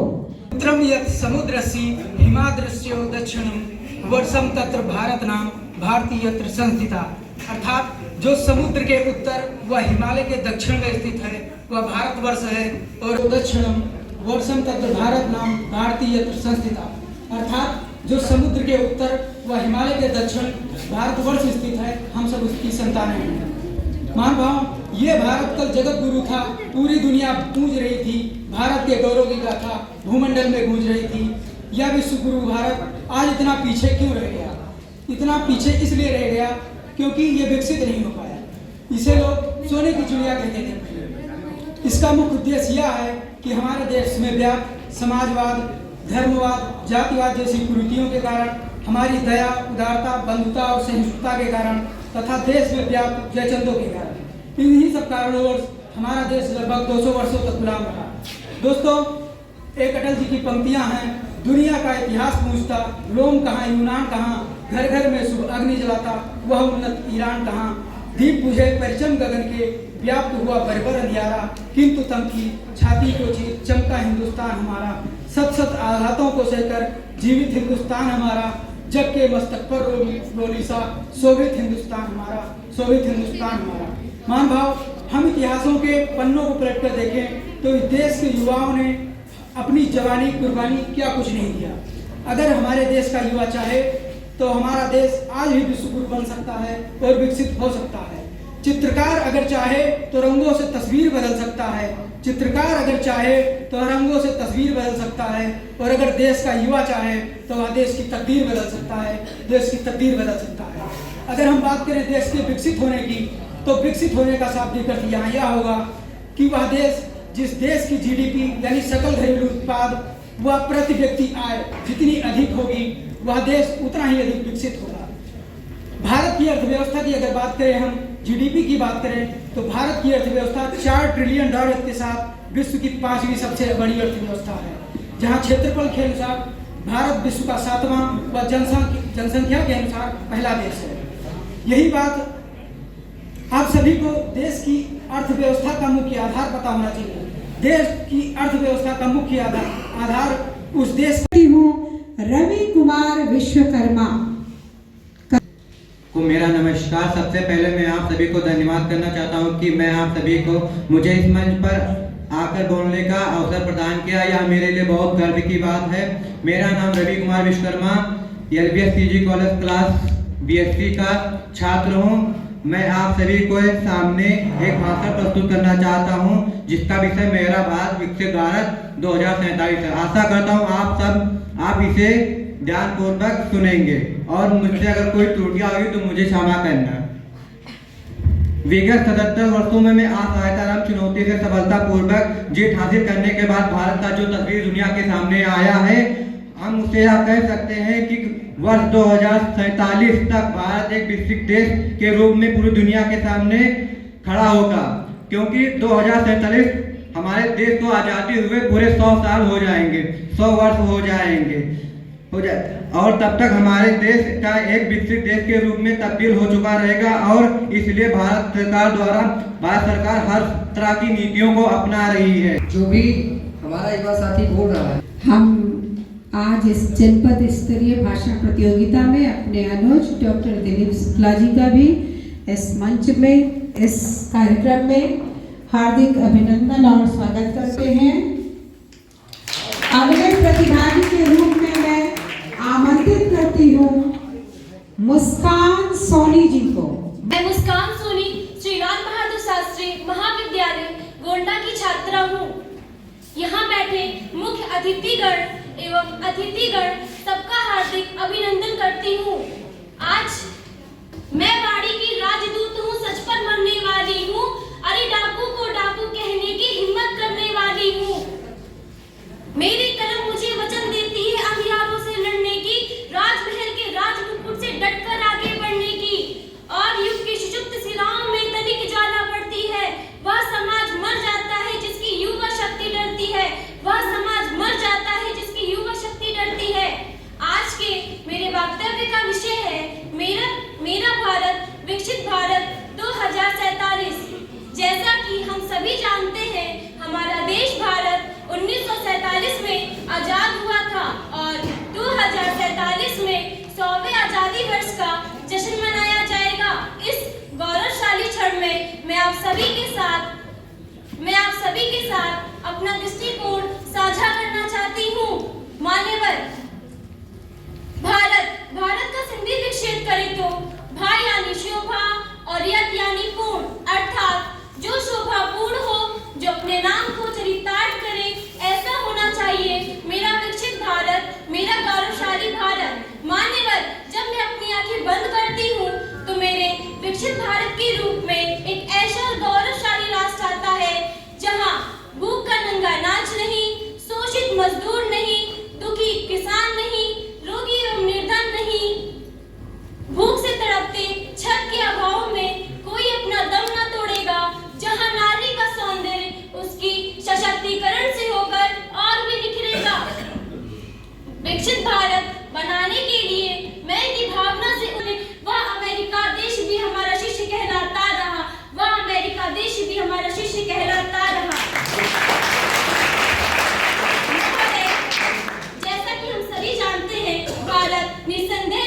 उत्तरम यत् समुद्रस्य हिमाद्रस्यो दक्षिणम वर्षम तत्र भारत नाम भारती यत्र संस्थिता। अर्थात जो समुद्र के उत्तर व हिमालय के दक्षिण में स्थित है वह भारतवर्ष है, और दक्षिणम वर्षम तत्र भारत नाम भारती यत्र संस्थिता। अर्थात जो समुद्र के उत्तर व हिमालय के दक्षिण भारतवर्ष स्थित है, हम सब उसकी संतानें हैं। मान भाव, ये भारत कल जगत गुरु था, पूरी दुनिया गूंज रही थी, भारत के गौरव की गाथा भूमंडल में गूंज रही थी। यह विश्व गुरु भारत आज इतना पीछे क्यों रह गया? इतना पीछे इसलिए रह गया क्योंकि ये विकसित नहीं हो पाया। इसे लोग सोने की चिड़िया कहते थे। इसका मुख्य उद्देश्य यह है कि हमारे देश में व्याप्त समाजवाद, धर्मवाद, जातिवाद जैसी कुरीतियों के कारण, हमारी दया, उदारता, बंधुता और सहिष्णुता के कारण तथा देश में व्याप्त जयचंदों के कारण, इन्हीं सब कारणों हमारा देश लगभग 200 वर्षों तक गुलाम रहा। दोस्तों, एक अटल जी की पंक्तियां हैं, दुनिया का इतिहास पूछता, रोम कहाँ, यूनान कहाँ, घर घर में शुभ अग्नि जलाता, वह उन्नत ईरान कहाँ। दीप बुझे परिचम गगन के, व्याप्त हुआ बरबर अंधियारा, किंतु तम की छाती को चीर चमका हिंदुस्तान हमारा। सत सत आघातों को सहकर जीवित हिंदुस्तान हमारा, जग के मस्तक पर रोली सा शोभित हिंदुस्तान हमारा, शोभित हिंदुस्तान हमारा। मान भाव, हम इतिहासों के पन्नों को पलट कर देखें तो इस देश के युवाओं ने अपनी जवानी कुर्बानी क्या कुछ नहीं दिया। अगर हमारे देश का युवा चाहे तो हमारा देश आज भी विश्व गुरु बन सकता है और विकसित हो सकता है। चित्रकार अगर चाहे तो रंगों से तस्वीर बदल सकता है, चित्रकार अगर चाहे तो रंगों से तस्वीर बदल सकता है, और अगर देश का युवा चाहे तो वह देश की तकदीर बदल सकता है, देश की तकदीर बदल सकता है। अगर हम बात करें देश के विकसित होने की, तो विकसित होने का शाब्दिक अर्थ यहाँ यह होगा कि वह देश, जिस देश की जीडीपी यानी सकल घरेलू उत्पाद वह प्रति व्यक्ति आय जितनी अधिक होगी, वह देश उतना ही अधिक विकसित होगा। भारत की अर्थव्यवस्था की अगर बात करें, हम जीडीपी की बात करें, तो भारत की अर्थव्यवस्था $4 ट्रिलियन के साथ विश्व की 5वीं सबसे बड़ी अर्थव्यवस्था है, जहां क्षेत्रफल के अनुसार भारत विश्व का 7वां व जनसंख्या के अनुसार पहला देश है। यही बात आप सभी को देश की अर्थव्यवस्था का मुख्य आधार पता होना चाहिए। देश की अर्थव्यवस्था का मुख्य आधार उस देश हूँ रवि कुमार विश्वकर्मा को मेरा नमस्कार। सबसे पहले मैं आप सभी को धन्यवाद करना चाहता हूं कि मैं आप सभी को मुझे इस मंच पर आकर बोलने का अवसर प्रदान किया, यह मेरे लिए बहुत गर्व की बात है। मेरा नाम Ravi Kumar Vishwakarma, LBS PG college class BSc का छात्र हूं। मैं आप सभी को सामने एक भाषण प्रस्तुत करना चाहता हूं, जिसका विषय मेरा भारत विकसित भारत 2047 है। आशा करता हूं आप इसे ध्यानपूर्वक सुनेंगे और मुझसे अगर कोई त्रुटियां होगी तो मुझे क्षमा करना। विगत 77 वर्षों में मैं असहायता चुनौती से सफलतापूर्वक जीत हासिल करने के बाद भारत का जो तस्वीर दुनिया के सामने आया है, हम उसे यह कह सकते हैं कि वर्ष 2047 तक भारत एक विकसित देश के रूप में पूरी दुनिया के सामने खड़ा होगा, क्योंकि 2047 हमारे देश को आज़ादी हुए पूरे 100 साल हो जाएंगे, 100 वर्ष हो जाएंगे और तब तक हमारे देश का एक विकसित देश के रूप में तब्दील हो चुका रहेगा। और इसलिए भारत सरकार हर तरह की नीतियों को अपना रही है। जो भी हमारा युवा साथी बोल रहा है, हम आज इस जनपद स्तरीय भाषण प्रतियोगिता में अपने अनुज डॉक्टर दिलीप शुक्ला जी का भी इस मंच में, इस कार्यक्रम में हार्दिक अभिनंदन और स्वागत करते हैं। अगले प्रतिभागी के रूप में मैं आमंत्रित करती हूँ मुस्कान सोनी जी को। मैं मुस्कान सोनी श्री लाल बहादुर शास्त्री महाविद्यालय गोंडा की छात्रा हूँ। यहाँ बैठे मुख्य अतिथिगण सबका हार्दिक अभिनंदन करती हूँ। आज मैं बाड़ी की राजदूत हूँ, सच पर मरने वाली हूँ, अरे डाकू को डाकू कहने की हिम्मत करने वाली हूँ। मेरी कलम मुझे वचन देती है अंधियारों से लड़ने की, राजमहल के राजमुकुट से डटकर आगे बढ़ने की, और युग की सुषुप्त शिराओं में तनिक ज्वाला बढ़ती है। वह समाज मर जाता है जिसकी युवा शक्ति डरती है, वह समाज मर जाता है जिसकी युवा शक्ति डरती है। आज के मेरे वक्तव्य का विषय है मेरा भारत विकसित भारत 2047। जैसा कि हम सभी जानते हैं, हमारा देश भारत 1947 में आजाद हुआ था और 2047 में 100वें आजादी वर्ष का जश्न मनाया जाएगा। इस गौरवशाली क्षण में मैं आप सभी के साथ अपना दृष्टिकोण साझा करना चाहती हूँ। मान्यवर, भारत का संधि विक्षेप करें तो भा यानी शोभा और यत यानी पूर्ण, अर्थात जो शोभा पूर्ण हो, जो अपने नाम को चरितार्थ करे, ऐसा होना चाहिए मेरा विकसित भारत, मेरा गौरवशाली भारत। मान्यवर, जब मैं अपनी आंखें बंद करती हूँ तो मेरे विकसित भारत के रूप में एक ऐसा गौरवशाली राष्ट्र आता है जहाँ भूख का नंगा नाच नहीं, शोषित मजदूर नहीं, दुखी किसान नहीं, रोगी एवं निर्धन नहीं, भूख से तड़पते छत के अभाव में कोई अपना दम न तोड़ेगा, जहां नारी का सौंदर्य उसकी सशक्तिकरण से होकर और भी निखरेगा। विकसित भारत बनाने के लिए मैं की भावना से वह अमेरिका देश भी हमारा शिष्य कहलाता रहा, वह अमेरिका देश भी हमारा शिष्य कहलाता रहा। जैसा कि हम सभी जानते हैं, भारत निसंदेह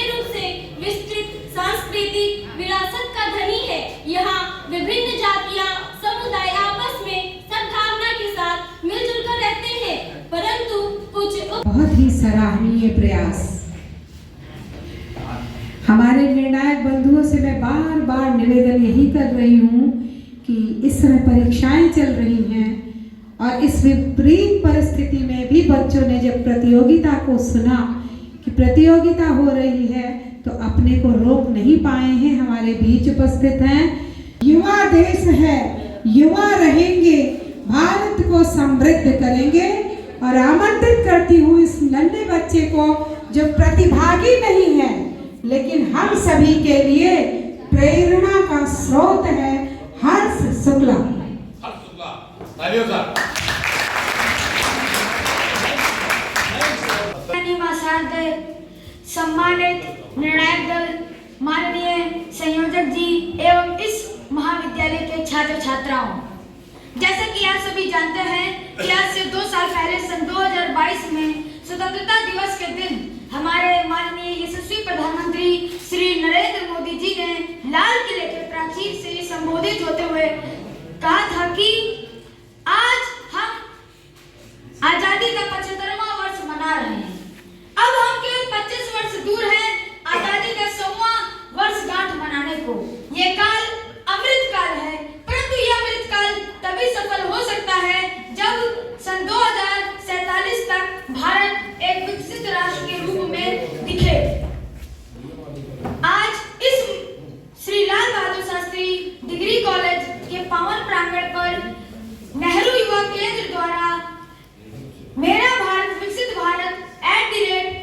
रूप से विस्तृत सांस्कृतिक विरासत का धनी है। यहाँ विभिन्न जातियां समुदाय आपस में सद्भावना के साथ मिलजुल कर रहते हैं, परंतु कुछ बहुत ही सराहनीय प्रयास। हमारे निर्णायक बंधुओं से मैं बार बार निवेदन यही कर रही हूँ कि इस समय परीक्षाएं चल रही हैं और इस विपरीत परिस्थिति में भी बच्चों ने जब प्रतियोगिता को सुना कि प्रतियोगिता हो रही है तो अपने को रोक नहीं पाए हैं, हमारे बीच उपस्थित हैं। युवा देश है, युवा रहेंगे, भारत को समृद्ध करेंगे। और आमंत्रित करती हूँ इस नन्हे बच्चे को जो प्रतिभागी नहीं है लेकिन हम सभी के लिए प्रेरणा का स्रोत है, हर्ष शुक्ला। सम्मानित निर्णायक दल, माननीय संयोजक जी एवं इस महाविद्यालय के छात्र छात्राओं, जैसा कि आप सभी जानते हैं कि आज से 2 साल पहले सन 2022 में स्वतंत्रता दिवस के दिन हमारे माननीय यशस्वी प्रधानमंत्री श्री नरेंद्र मोदी जी ने लाल किले के प्राचीर से संबोधित होते हुए कहा था कि आज हम आजादी का 75वां वर्ष मना रहे हैं। अब हम केवल 25 वर्ष दूर हैं आजादी का 100वां वर्षगांठ मनाने को। ये काल अमृत काल है, परंतु यह अमृत काल तभी सफल हो सकता है जब सन 2047 तक भारत एक विकसित राष्ट्र के रूप में दिखे। आज इस श्री लाल बहादुर शास्त्री डिग्री कॉलेज के पावन प्रांगण पर नेहरू युवा केंद्र द्वारा मेरा भारत विकसित भारत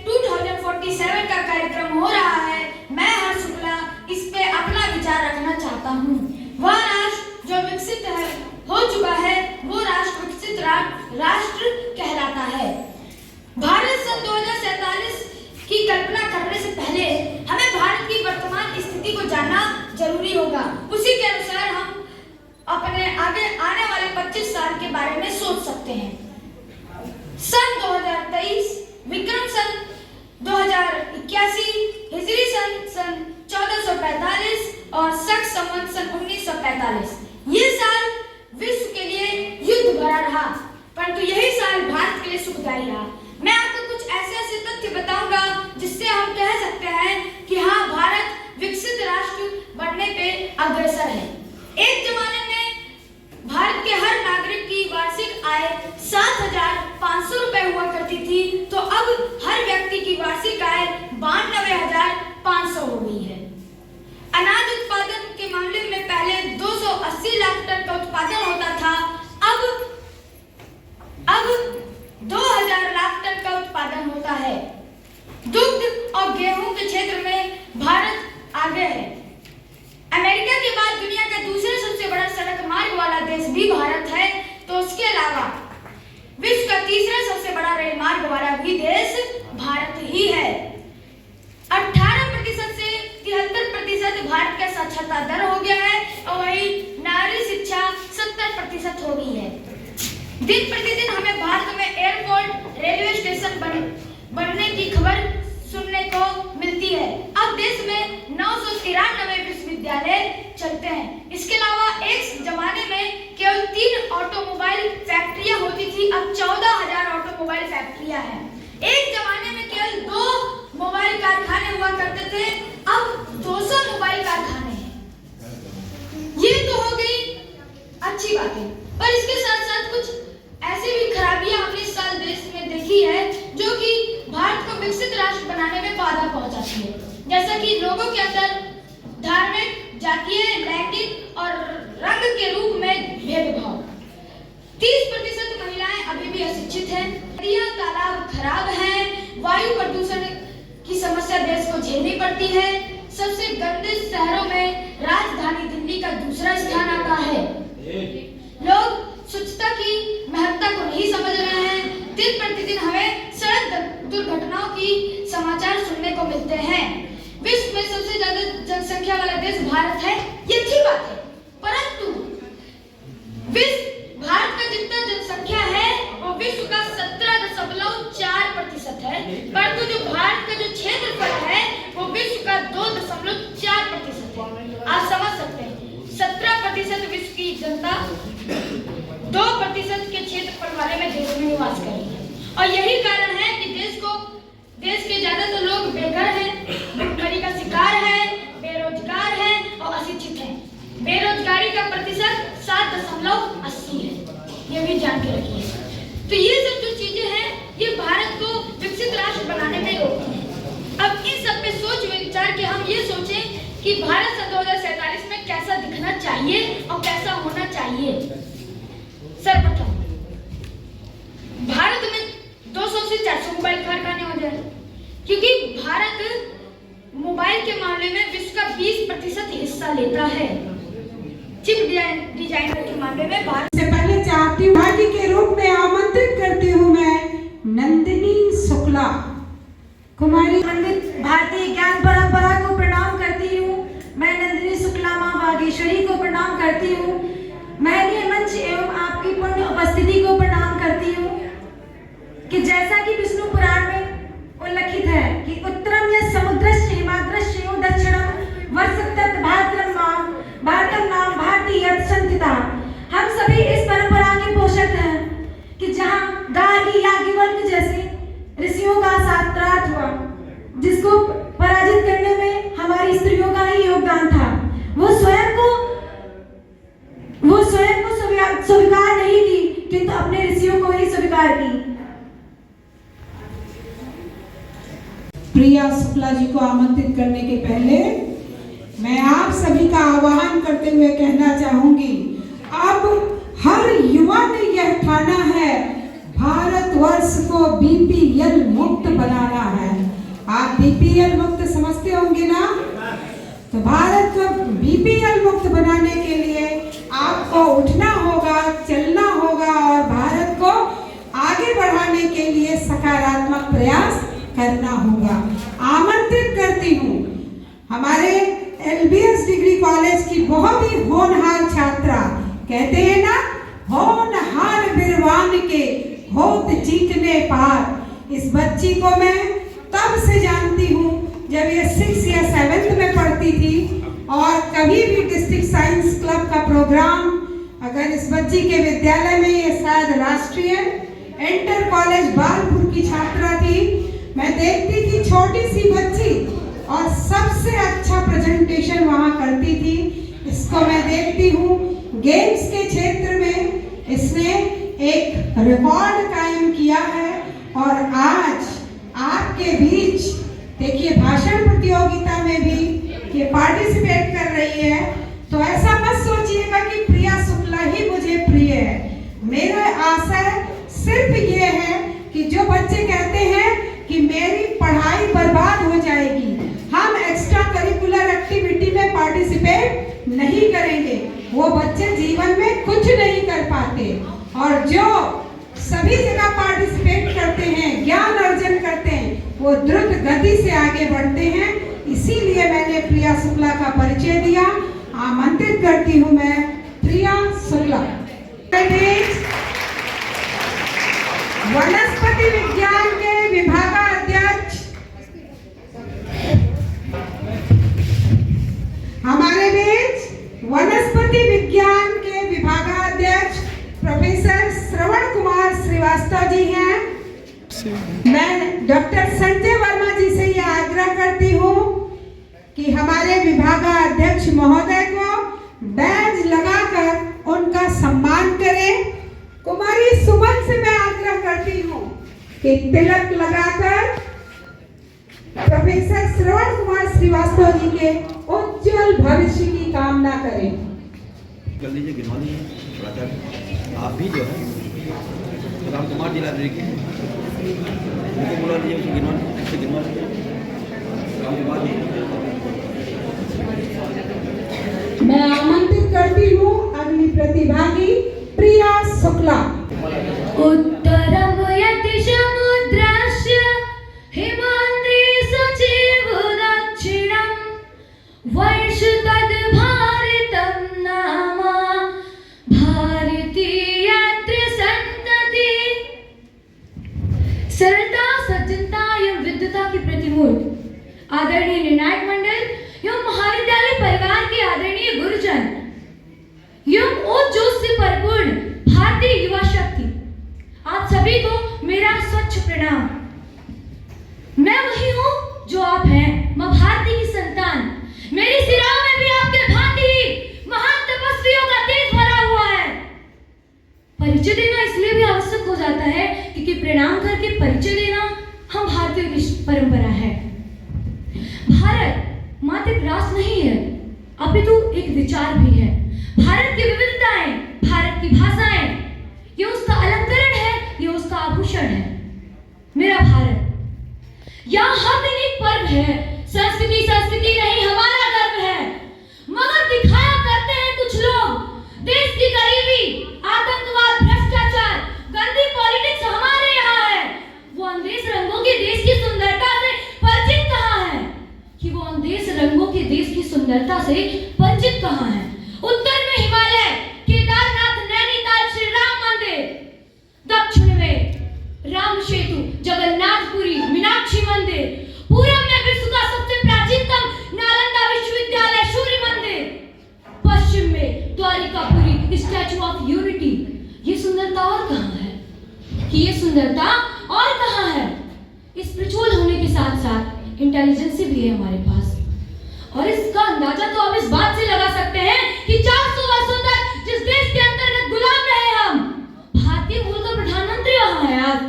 @2047 का कार्यक्रम हो रहा है। मैं हर्ष शुक्ला इस पे अपना विचार रखना चाहता हूँ। वह राष्ट्र जो विकसित हो चुका है वो राष्ट्र विकसित राष्ट्र कहलाता है। भारत सन 2047 की कल्पना करने से पहले हमें भारत की वर्तमान स्थिति को जानना जरूरी होगा। उसी के अनुसार हम अपने आगे आने वाले 25 साल के बारे में सोच सकते हैं। सन 2023 विक्रम सन 2081 हिजरी सन 1445 और शक संवत सन 1945। ये साल विश्व के लिए युद्ध भरा रहा, परंतु यही साल भारत के लिए सुखदायी रहा। मैं आपको कुछ ऐसे तथ्य बताऊंगा जिससे हम कह सकते हैं कि हाँ, भारत विकसित राष्ट्र बनने पे अग्रसर है। एक जमाने में भारत के हर नागरिक की वार्षिक आय 7,500 रुपए हुआ करती थी, तो अब हर व्यक्ति की वार्षिक आय 92,500 हो गई है। अनाज उत्पादन के मामले में पहले 280 लाख टन का उत्पादन होता था, अब 2,000 लाख टन का उत्पादन होता है। दुग्ध और गेहूं के क्षेत्र में भारत आगे है। अमेरिका के बाद दुनिया का दूसरा सबसे बड़ा सड़क मार्ग वाला देश भी भारत है, तो उसके अलावा विश्व का तीसरा सबसे बड़ा रेल मार्ग वाला भी देश भारत ही है। 18% से 73% भारत का साक्षरता दर हो गया है और वही नारी शिक्षा 70% हो गई है। दिन प्रतिदिन हमें भारत में एयरपोर्ट, रेलवे स्टेशन बनने की खबर सुनने को मिलती है। अब देश में 993 विश्वविद्यालय चलते हैं। इसके अलावा एक जमाने में केवल 3 ऑटोमोबाइल फैक्ट्रियां होती थी, अब 14,000 ऑटोमोबाइल फैक्ट्रियां हैं। एक जमाने में केवल 2 मोबाइल कारखाने हुआ करते थे, अब 200 मोबाइल कारखाने हैं। ये तो हो गई अच्छी बातें, पर इसके साथ साथ कुछ ऐसी भी खराबियां हमने इस साल देश में देखी है जो कि भारत को विकसित राष्ट्र बनाने में बाधा पहुंचाती है। जैसा कि लोगों के अंदर धार्मिक, जातीय, लैंगिक और रंग के रूप में भेदभाव। 30% महिलाएं अभी भी अशिक्षित हैं। नदियां, तालाब खराब हैं। वायु प्रदूषण की समस्या देश को झेलनी पड़ती है। सबसे गंदे शहरों में राजधानी दिल्ली का दूसरा स्थान आता है। लोग स्वच्छता की महत्ता को नहीं समझ रहे हैं। दिन प्रतिदिन हमें सड़क दुर्घटनाओं की समाचार सुनने को मिलते हैं। विश्व में सबसे ज्यादा जनसंख्या वाला देश भारत है, ये ठीक बात है, परंतु भारत का जितना जनसंख्या है वो विश्व का 17.4% है, परंतु जो भारत का जो क्षेत्रफल है वो विश्व का 2.4% है। आप समझ सकते हैं 17% विश्व की जनता 2% के क्षेत्रफल वाले में देश में निवास कर रही है। और यही कारण है कि देश के ज्यादातर लोग बेघर हैं, भुखमरी का शिकार हैं, बेरोजगार हैं और अशिक्षित हैं। बेरोजगारी का प्रतिशत 7.80 है, ये भी जान के रखिए। तो ये सब जो चीजें हैं ये भारत को विकसित राष्ट्र बनाने में रोकती हैं। अब इन सब पे सोच विचार के हम ये सोचें कि भारत सन 2047 में कैसा दिखना चाहिए और कैसा होना चाहिए। सर्वप्रथम भारत में 200 से 400 मोबाइल कारखाने हो जाए, क्योंकि भारत मोबाइल के मामले में विश्व का 20% हिस्सा लेता है। चिप डिजाइनर के मामले में भारत से पहले चाहती हूँ भागी के रूप में आमंत्रित करती हूँ मैं नंदिनी शुक्ला कुमारी। भारतीय ज्ञान परंपरा को प्रणाम करती हूँ। मैं नंदिनी शुक्ला माँ बागेश्वरी को प्रणाम करती हूँ। महनीय मंच एवं आपकी पुण्य उपस्थिति को प्रणाम करती हूँ कि जैसा कि विष्णु पुराण में उल्लिखित है कि उत्तरम यः समुद्रस्य हिमाद्रस्य यो दक्षिणम वर्षतत् भारतम नाम भारती यत् संस्थिता। हम सभी इस परंपरा के पोषक हैं कि जहाँ गार्गी याज्ञवल्क्य जैसे ऋषियों का शास्त्रार्थ हुआ, जिसको पराजित करने में हमारी स्त्रियों का ही योगदान था। वो स्वयं को स्वीकार नहीं की, किंतु अपने ऋषियों को ही स्वीकार की। प्रिया शुक्ला जी को आमंत्रित करने के पहले मैं आप सभी का आह्वान करते हुए कहना चाहूंगी, अब हर युवा ने यह ठाना है भारतवर्ष को बीपीएल मुक्त बनाना है। आप बीपीएल मुक्त समझते होंगे ना? तो भारत को बीपीएल मुक्त बनाने के लिए आपको उठना होगा, चलना होगा और भारत को आगे बढ़ाने के लिए सकारात्मक प्रयास करना होगा। आमंत्रित करती हूँ हमारे एलबीएस डिग्री कॉलेज की बहुत ही होनहार छात्रा, कहते हैं ना होनहार बिरवान के होत जीतने पार। इस बच्ची को मैं तब से जानती हूँ जब ये 6 या 7th में पढ़ती थी और कभी भी डिस्ट्रिक्ट साइंस क्लब का प्रोग्राम अगर इस बच्ची के विद्यालय में, ये शायद राष्ट्रीय इंटर कॉलेज बालपुर की छात्रा थी, मैं देखती थी छोटी सी बच्ची और सबसे अच्छा प्रेजेंटेशन वहाँ करती थी। इसको मैं देखती हूँ गेम्स के क्षेत्र में इसने एक रिकॉर्ड कायम किया है और आज आपके बीच देखिए भाषण प्रतियोगिता में भी ये पार्टिसिपेट कर रही है। तो ऐसा मत सोचिएगा कि प्रिया शुक्ला ही मुझे प्रिय है। मेरा आशय सिर्फ ये है कि जो बच्चे कहते हैं कि मेरी पढ़ाई बर्बाद हो जाएगी, हम एक्स्ट्रा करिकुलर एक्टिविटी में पार्टिसिपेट नहीं करेंगे, वो बच्चे जीवन में कुछ नहीं कर पाते। और जो सभी जगह पार्टिसिपेट करते हैं, ज्ञान अर्जन करते हैं, वो द्रुत गति से आगे बढ़ते हैं। इसीलिए मैंने प्रिया शुक्ला का परिचय दिया। आमंत्रित करती हूँ मैं प्रिया शुक्ला। वनस्पति विज्ञान के विभागाध्यक्ष हमारे बीच वनस्पति विज्ञान के विभागाध्यक्ष प्रोफेसर श्रवण कुमार श्रीवास्तव जी हैं। मैं डॉक्टर संजय वर्मा जी से यह आग्रह करती हूँ कि हमारे विभागाध्यक्ष महोदय को बैज लगाकर उनका सम्मान करें। कुमारी सुमन से मैं आग्रह करती हूँ कि तिलक लगाकर प्रोफेसर श्रवण कुमार श्रीवास्तव जी के उज्जवल भविष्य की कामना करें। कर लीजिए गिनवानी प्राचार्य आप भी जो है राम कुमार जी लाइब्रेरी के उनको बुला लीजिए, उसे गिनवा लीजिए राम कुमार जी। मैं आमंत्रित करती हूँ अगली प्रतिभागी प्रिया शुक्ला। उत्तरम यति समुद्रस्य हिमाद्रिषु चैव दक्षिणं वर्षतद् भारतं नाम भारती यत्र संतति। सरलता, सज्जनता एवं विद्वता की प्रतिमूर्ति आदरणीय निर्णायक मंडल एवं महाविद्यालय परिवार के आदरणीय गुरुजन एवं ओज जोश से परिपूर्ण भारतीय युवा शक्ति, आप सभी को मेरा स्वच्छ प्रणाम। मैं वही हूँ जो आप हैं, मां भारती की संतान। मेरी सिराओं में भी आपके भांति ही महान तपस्वियों का तेज भरा हुआ है। परिचय देना इसलिए भी आवश्यक हो जाता है क्योंकि प्रणाम करके परिचय देना हम भारतीयों की परंपरा है। भारत मात्र एक राष्ट्र नहीं है, अपितु एक विचार भी है। भारत की विविधताएं, भारत की भाषाएं, ये उसका अलंकरण है, ये उसका आभूषण है। मेरा भारत यहाँ हर दिन एक पर्व है। संस्कृति नहीं हमारा गर्व है। मगर दिखाया करते हैं कुछ लोग देश की गरीबी, आतंकवाद, भ्रष्टाचार, गंदी पॉलिटिक्स हमारे यहाँ है। वो अंदेश रंगों के देश की सुंदरता से परिचित कहाँ है? कि वो अंदेश रंगों के देश की सुंदरता से परिचित कहाँ है? उत्तर में हिमालय सुंदरता और कहाँ है। स्पिरिचुअल होने के साथ साथ इंटेलिजेंस भी है हमारे पास, और इसका अंदाजा तो आप इस बात से लगा सकते हैं कि 400 वर्षों तक जिस देश के अंतर्गत गुलाम रहे हम, भारतीय मूल का प्रधानमंत्री वहां है आज।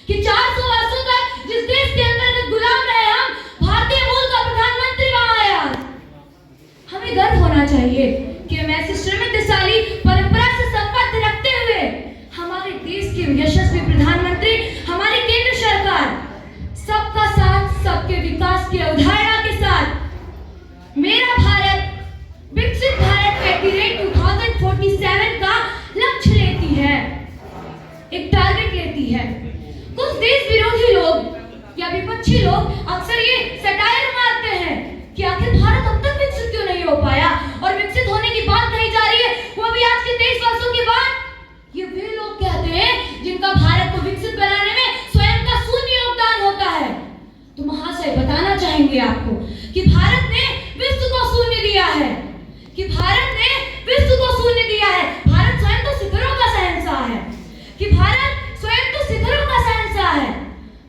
कि 400 वर्षों तक जिस देश के अंतर्गत गुलाम रहे हम, भारतीय मूल का प्रधानमंत्री वहां है आज। हमें गर्व होना चाहिए कि हम ऐसी समृद्धशाली परंपरा से संबंध रखते हुए हमारे देश के यशस्वी प्रधानमंत्री, हमारी केंद्र सरकार सबका साथ सबके विकास की अवधारणा के साथ मेरा भारत विकसित भारत एट द रेट 2047 का लक्ष्य लेती है, एक टारगेट लेती है। कुछ देश विरोधी लोग या विपक्षी लोग अक्सर ये सटायर मारते हैं कि आखिर भारत अब तक विकसित क्यों नहीं हो पाया, और विकसित होने की बात कही जा रही है वो भी आज के 23 वर्षों के बाद। ये वे लोग कहते हैं जिनका भारत को विकसित बनाने में स्वयं का शून्य योगदान होता है। तो महाशय बताना चाहेंगे आपको कि भारत ने विश्व को शून्य दिया है, कि भारत ने विश्व को शून्य दिया है। भारत स्वयं तो शिखरों का शहंशाह है, कि भारत स्वयं तो शिखरों का शहंशाह है।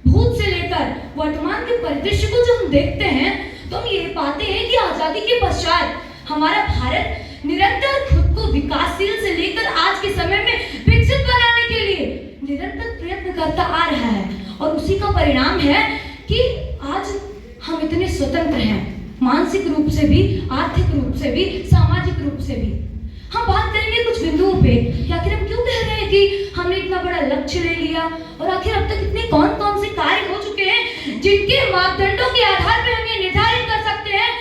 भूत से लेकर वर्तमान के परिदृश्य को जब हम देखते हैं तो हम ये पाते हैं कि आजादी के पश्चात हमारा भारत निरंतर खुद को विकासशील से लेकर आज के समय में विकसित बनाने के लिए निरंतर प्रयत्न करता आ रहा है, और उसी का परिणाम है कि आज हम इतने स्वतंत्र हैं, मानसिक रूप से भी, आर्थिक रूप से भी, सामाजिक रूप से भी। हम बात करेंगे कुछ बिंदुओं पे कि आखिर हम क्यों कह रहे हैं कि हमने इतना बड़ा लक्ष्य ले लिया, और आखिर अब तक इतने कौन कौन से कार्य हो चुके हैं जिनके मापदंडों के आधार पर हम ये निर्धारित कर सकते हैं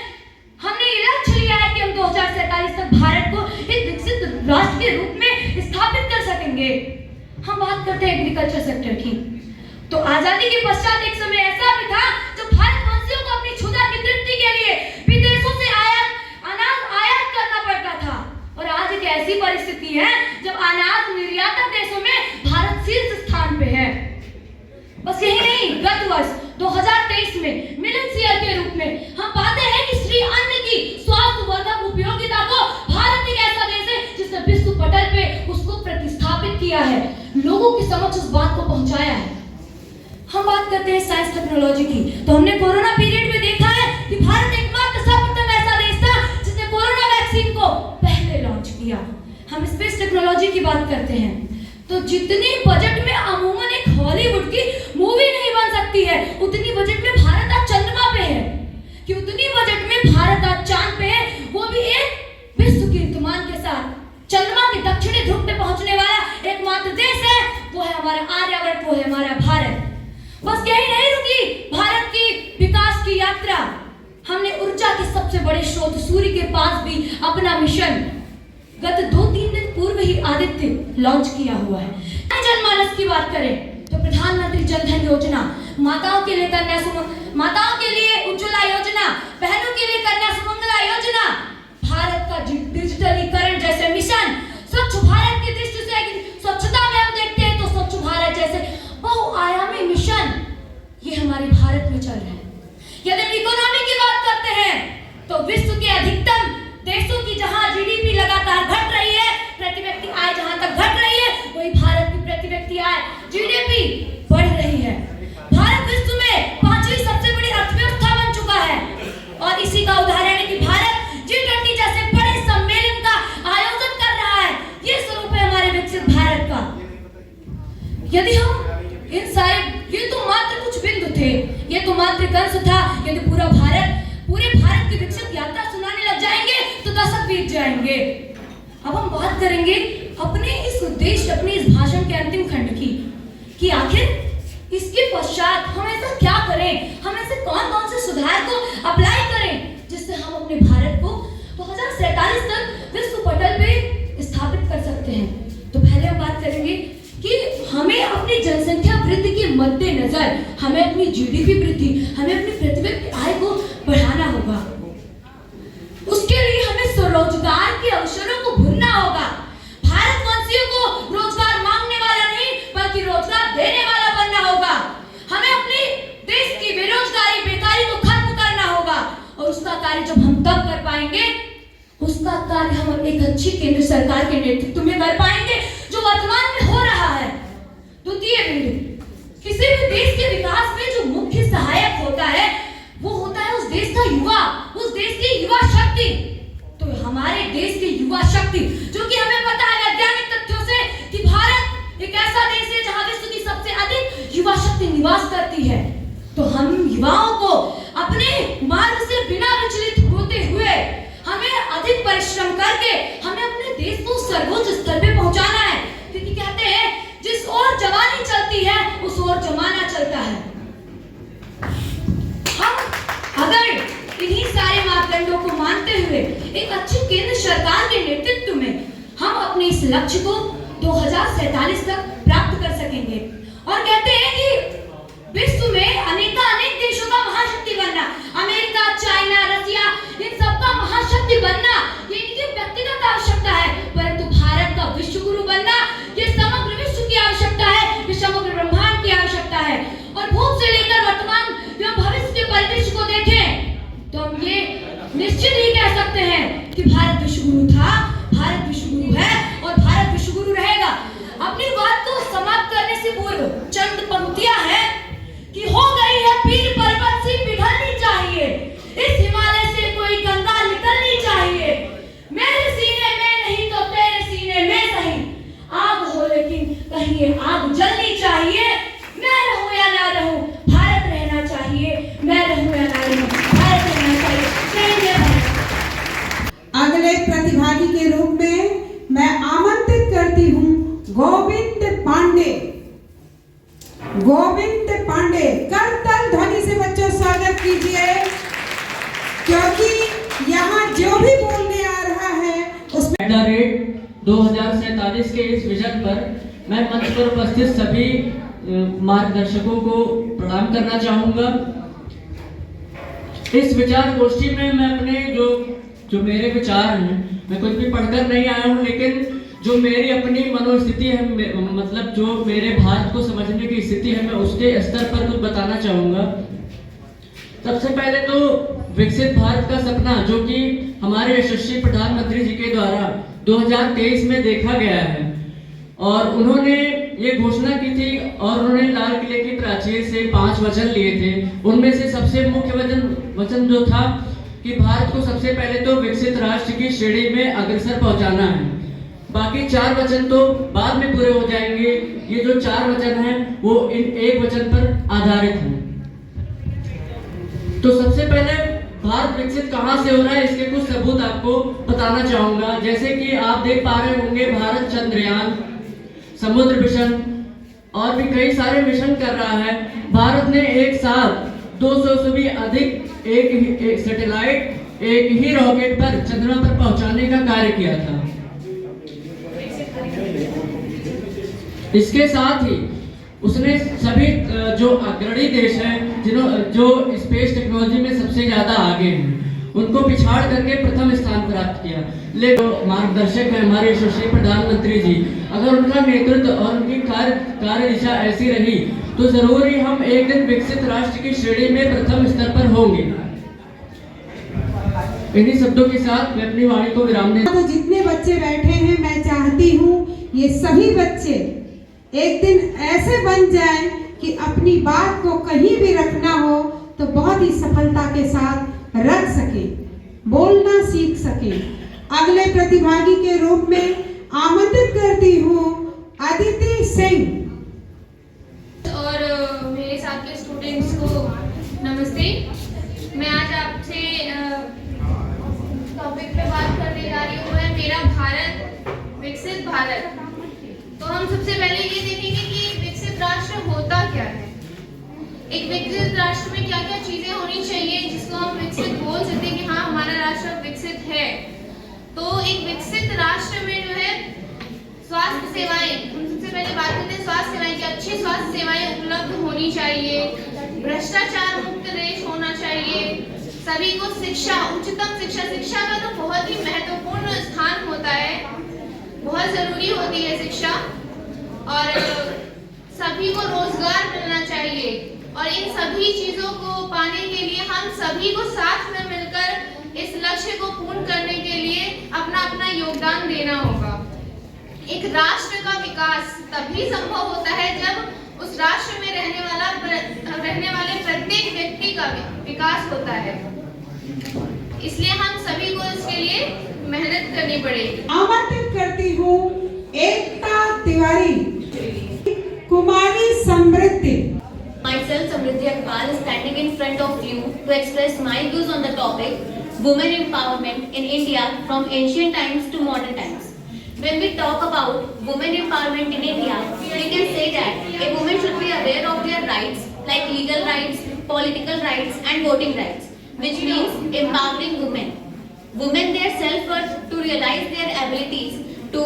हमने ये लक्ष्य लिया है कि हम 2047 तक भारत को एक विकसित राष्ट्र के रूप में स्थापित कर सकेंगे। हम बात करते हैं एग्रीकल्चर सेक्टर की, तो आजादी के पश्चात एक समय ऐसा भी था जब भारतवासियों को अपनी क्षुधा की तृप्ति के लिए विदेशों से अनाज आयात करना पड़ता था, और आज एक ऐसी परिस्थिति है जब अनाज निर्यातक देशों में भारत शीर्ष स्थान पे है। बस यही नहीं, गत वर्ष 2023 में मिलेनियम ईयर के रूप में हम पाते हैं कि श्री अन्न की स्वास्थ्यवर्धक उपयोगिता को भारत एक ऐसा देश है जिसने विश्व पटल पे उसको प्रतिस्थापित किया है, लोगों के समक्ष उस बात को पहुंचाया है। हम बात करते हैं साइंस टेक्नोलॉजी की, तो हमने कोरोना पीरियड में देखा है कि भारत एकमात्र सर्वप्रथम ऐसा देश था जिसने कोरोना वैक्सीन को पहले लॉन्च किया। हम स्पेस टेक्नोलॉजी की बात करते हैं, तो जितनी बजट में अमूमन एक हॉलीवुड की मूवी नहीं बन सकती है, उतनी बजट में भारत आज चंद्रमा पे है, कि उतनी बजट में भारत आज चांद पे है, वो भी एक विश्व कीर्तिमान के साथ। चंद्रमा के दक्षिणी ध्रुव पे पहुंचने वाला एकमात्र देश है, वो है हमारा आर्यवर्त, वो है हमारा भारत। बस यही नहीं रुकी भारत की विकास की यात्रा, हमने ऊर्जा के सबसे बड़े स्रोत सूर्य के पास भी अपना मिशन गत 2-3 दिन पूर्व ही आदित्य लॉन्च किया हुआ है। जनमानस की बात करें तो प्रधानमंत्री जन धन योजना, माताओं के लिए कन्या माताओं के लिए उज्ज्वला योजना, बहनों के लिए कन्या सुमंगला योजना, भारत का डिजिटलीकरण जैसे मिशन, स्वच्छ भारत की दृष्टि से स्वच्छता में हम देखते हैं तो स्वच्छ भारत जैसे बहुआयामी मिशन ये हमारे भारत में चल रहे हैं। यदि हम इकोनॉमी की बात करते हैं तो विश्व के अधिकतम देशों की जहां जीडीपी लगातार घट रही है, प्रति व्यक्ति आय जहां तक घट रही है, वही भारत की प्रति व्यक्ति आय जीडीपी बढ़ रही है। भारत विश्व में 5वीं सबसे बड़ी अर्थव्यवस्था बन चुका है, और इसी का उदाहरण है कि भारत G20 जैसे बड़े सम्मेलन का आयोजन कर रहा है। ये स्वरूप है हमारे विकसित भारत का। यदि हम इन सारे, ये तो मात्र कुछ बिंदु थे, ये तो मात्र कंस था। यदि पूरे भारत की विकसित यात्रा सुनाने लग जाएंगे तो दशक बीत जाएंगे। अब हम बात करेंगे अपने इस उद्देश्य, अपने इस भाषण के अंतिम खंड की, कि आखिर इसके पश्चात हम ऐसा क्या करें, हम ऐसे कौन-कौन से सुधार को अप्लाई करें जिससे हम अपने भारत को 2047 तक विश्व पटल पे स्थापित कर सकते हैं। तो पहले हम बात करेंगे कि हमें अपनी जनसंख्या वृद्धि के मद्देनजर हमें अपनी जीडीपी वृद्धि, हमें अपनी प्रति व्यक्ति आय को बढ़ाना होगा। उसके लिए हमें स्वरोजगार के अवसरों को भुनना होगा। भारतवासियों को रोजगार मांगने वाला नहीं बल्कि रोजगार देने वाला बनना होगा। हमें अपने देश की बेरोजगारी, बेकारी को खत्म करना होगा, और उसका कार्य जब हम तब कर पाएंगे, उसका कार्य हम एक अच्छी केंद्र सरकार के नेतृत्व में कर पाएंगे जो वर्तमान में हो रहा है। द्वितीय बिंदु, हमारे देश की युवा शक्ति, जो कि हमें पता है वैज्ञानिक तथ्यों से कि भारत एक ऐसा देश है जहां विश्व की सबसे अधिक युवा शक्ति निवास करती है। तो हम युवाओं को अपने मार्ग से बिना विचलित होते हुए हमें अधिक परिश्रम करके हमें अपने देश को सर्वोच्च स्तर पे पहुंचाना है, क्योंकि कहते हैं जिस ओर जवानी चलती है उस ओर जमाना चलता है। हम अगर इन्हीं सारे मापदंडों को मानते हुए एक अच्छी केंद्र सरकार के नेतृत्व में हम अपने इस लक्ष्य को 2047 तक प्राप्त कर सकेंगे। और कहते हैं कि विश्व में अनेक देशों का महाशक्ति बनना, अमेरिका, चाइना, रसिया, इन सबका महाशक्ति बनना ये इनकी व्यक्तिगत आवश्यकता है, परंतु भारत का विश्व गुरु बनना ये समग्र विश्व की आवश्यकता है, ये समग्र ब्रह्मांड की आवश्यकता है। और भूत से लेकर वर्तमान एवं भविष्य के परिदृश्य को देखें तो हम ये निश्चित ही कह सकते हैं कि भारत विश्व गुरु था, भारत विश्व गुरु है और भारत विश्व गुरु रहेगा। अपनी बात को समाप्त करने से पूर्व चंद पंक्तियां हैं कि हो गई है पीर पर्वत सी पिघलनी चाहिए, इस हिमालय से कोई गंगा निकलनी चाहिए, मेरे सीने में नहीं तो तेरे सीने में सही, आग हो लेकिन कहीं ये आग जलनी चाहिए, मैं रहूं या ना रहूं भारत रहना चाहिए, मैं रहूं या ना रहूं भारत रहना चाहिए। जय भारत। अगले प्रतिभागी के रूप में मैं आमंत्रित करती हूँ गोविंद पांडे। गोविंद पांडे, करताल ध्वनि से बच्चों स्वागत कीजिए, क्योंकि यहाँ जो भी बोलने आ रहा है उसमें 2047 के इस विजन पर मैं मंच पर उपस्थित सभी मार्गदर्शकों को प्रणाम करना चाहूंगा। इस विचार गोष्ठी में मैं अपने जो मेरे विचार हैं, मैं कुछ भी पढ़कर नहीं आया हूँ, लेकिन जो मेरी अपनी मनोस्थिति है, मतलब जो मेरे भारत को समझने की स्थिति है, मैं उसके स्तर पर कुछ बताना चाहूंगा। सबसे पहले तो विकसित भारत का सपना, जो कि हमारे यशस्वी प्रधानमंत्री जी के द्वारा 2023 में देखा गया है, और उन्होंने ये घोषणा की थी और उन्होंने लाल किले की प्राचीर से 5 वचन लिए थे। उनमें से सबसे मुख्य वचन जो था कि भारत को सबसे पहले तो विकसित राष्ट्र की श्रेणी में अग्रसर पहुंचाना है। बाकी 4 वचन तो बाद में पूरे हो जाएंगे। ये जो 4 वचन हैं वो इन एक वचन पर आधारित हैं। तो सबसे पहले भारत विकसित कहाँ से हो रहा है, इसके कुछ सबूत आपको बताना चाहूंगा। जैसे कि आप देख पा रहे होंगे, भारत चंद्रयान, समुद्र मिशन और भी कई सारे मिशन कर रहा है। भारत ने एक साथ 200 से भी अधिक एक सैटेलाइट एक ही रॉकेट पर चंद्रमा पर पहुंचाने का कार्य किया था। इसके साथ ही उसने सभी जो अग्रणी देश हैं, जो स्पेस टेक्नोलॉजी में सबसे ज्यादा आगे हैं, उनको पिछाड़ करके प्रथम स्थान प्राप्त किया। लेकिन मार्गदर्शक है हमारे यशस्वी प्रधानमंत्री जी, अगर उनका नेतृत्व और उनकी कार्य दिशा ऐसी रही तो जरूर ही हम एक दिन विकसित राष्ट्र की श्रेणी में प्रथम स्तर पर होंगे। इन्हीं शब्दों के साथ मैं अपनी वाणी को विराम देता हूं। तो जितने बच्चे बैठे हैं, मैं चाहती हूँ ये सभी बच्चे एक दिन ऐसे बन जाएं कि अपनी बात को कहीं भी रखना हो तो बहुत ही सफलता के साथ रख सके, बोलना सीख सके। अगले प्रतिभागी के रूप में आमंत्रित करती हूँ अदिति सिंह। और मेरे साथ के स्टूडेंट्स को नमस्ते। मैं आज आपसे टॉपिक पे बात करने जा रही हूँ, है मेरा भारत, विकसित भारत। तो हम सबसे पहले ये देखेंगे कि विकसित राष्ट्र होता क्या है। एक विकसित राष्ट्र में क्या क्या चीजें होनी चाहिए जिसको हम विकसित बोल सकते हैं कि हाँ हमारा राष्ट्र विकसित है। तो एक विकसित राष्ट्र में जो है स्वास्थ्य सेवाएं, सबसे पहले बात करते हैं स्वास्थ्य सेवाएं की अच्छी स्वास्थ्य सेवाएं उपलब्ध होनी चाहिए, भ्रष्टाचार मुक्त देश होना चाहिए, सभी को शिक्षा, उच्चतम शिक्षा का तो बहुत ही महत्वपूर्ण स्थान होता है, बहुत जरूरी होती है शिक्षा, और सभी को रोजगार मिलना चाहिए। और इन सभी चीजों को पाने के लिए हम सभी को साथ में मिलकर इस लक्ष्य को पूर्ण करने के लिए अपना अपना योगदान देना होगा। एक राष्ट्र का विकास तभी संभव होता है जब उस राष्ट्र में रहने वाले प्रत्येक व्यक्ति का विकास होता है। इसलिए हम सभी को इसके लिए मेहनत करनी पड़ेगी। आमंत्रित करती हूँ एकता तिवारी, कुमारी समृद्धि। Myself, Samriddhi Akpal, is standing in front of you to express my views on the topic women empowerment in India from ancient times to modern times. When we talk about women empowerment in India, we can say that a woman should be aware of their rights like legal rights, political rights and voting rights, which means empowering women. Women their self-worth to realize their abilities to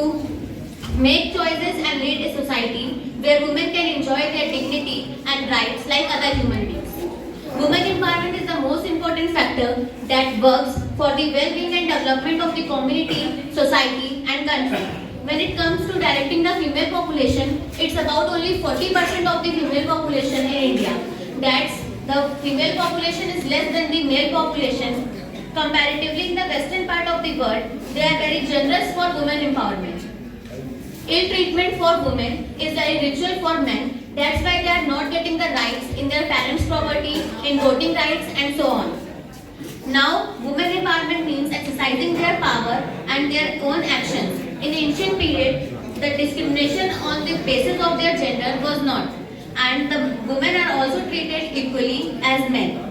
make choices and lead a society where women can enjoy their dignity and rights like other human beings. Women empowerment is the most important factor that works for the well-being and development of the community, society and country. When it comes to directing the female population, it's about only 40% of the female population in India. That's the female population is less than the male population. Comparatively, in the western part of the world, they are very generous for women empowerment. Ill treatment for women is a ritual for men. That's why they are not getting the rights in their parents' property, in voting rights and so on. Now, women empowerment means exercising their power and their own actions. In ancient period, the discrimination on the basis of their gender was not, and the women are also treated equally as men.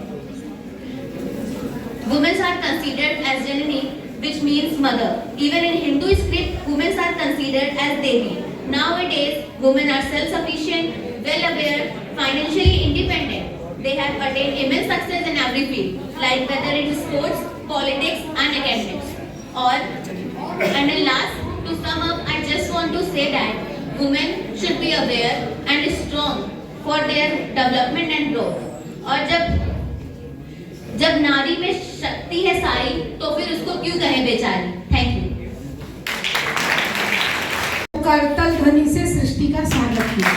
Women are considered as Janani, which means mother. Even in Hindu script, women are considered as Devi. Nowadays, women are self-sufficient, well-aware, financially independent. They have attained immense success in every field, like whether it is sports, politics, and academics. And at last, to sum up, I just want to say that women should be aware and strong for their development and growth. और जब नारी में शक्ति है सारी, तो फिर उसको क्यों कहें बेचारी। Thank you. करतल ध्वनि से सृष्टि का स्वागत किया।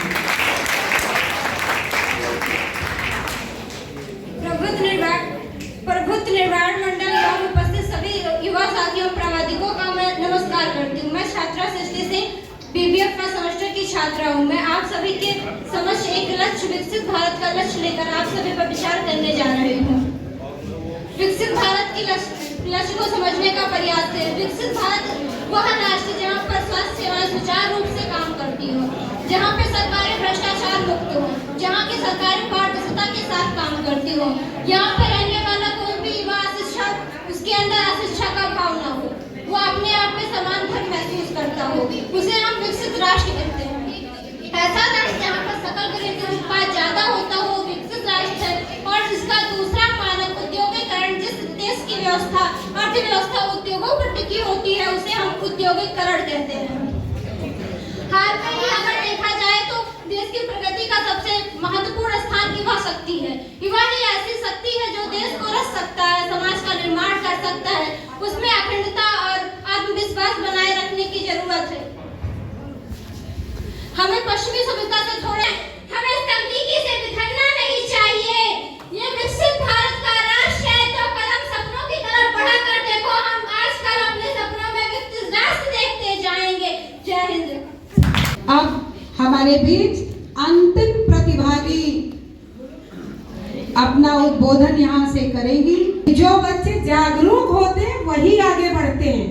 प्रबुद्ध निर्माण मंडल एवं उपस्थित सभी युवा साथियों प्रावादिकों का मैं नमस्कार करती हूँ। मैं छात्रा सृष्टि से BBF का सेमेस्टर की छात्रा हूँ। मैं आप सभी के समक्ष एक लक्ष्य, विकसित भारत का लक्ष्य लेकर आप सभी पर विचार करने जा रही हूँ। विकसित भारत की लक्ष्य को समझने का प्रयास है। विकसित भारत वह राष्ट्र जहाँ पर स्वास्थ्य सेवाएं सुचारू रूप से काम करती हो, जहाँ पे सरकारें भ्रष्टाचार मुक्त हो, जहाँ की सरकारें पारदर्शिता के साथ काम करती हो, यहाँ पर रहने वाला कोई भी युवा अशिक्षा, उसके अंदर अशिक्षा का भाव न हो, वो अपने आप में समान धर्म महसूस करता हो, उसे हम विकसित राष्ट्र कहते हैं। ऐसा राष्ट्र जहाँ पर सकल घरेलू उत्पाद ज्यादा होता हो, विकसित राष्ट्र है। और इसका दूसरा मानक उद्योगीकरण, जिस देश की व्यवस्था, अर्थव्यवस्था उद्योगों पर टिकी होती है, उसे हम उद्योगीकरण कहते हैं। हाल में ही अगर देखा जाए तो देश की प्रगति का सबसे महत्वपूर्ण स्थान युवा शक्ति है। युवा ही ऐसी शक्ति है जो देश को रच सकता है, समाज का निर्माण कर सकता है। उसमें अखंडता और आत्मविश्वास बनाए रखने की जरूरत है। हमें पश्चिमी सभ्यता से थोड़ा, हमें तकनीकी से बिखरना नहीं चाहिए। ये विकसित भारत का राष्ट्र है, तो कदम सपनों की तरफ बढ़ाकर देखो। हम आजकल अपने सपनों में विकसित राष्ट्र देखते जाएंगे। जय हिंद। अब हमारे बीच अंतिम प्रतिभागी अपना उद्बोधन यहाँ से करेंगी। जो बच्चे जागरूक होते हैं वही आगे बढ़ते हैं।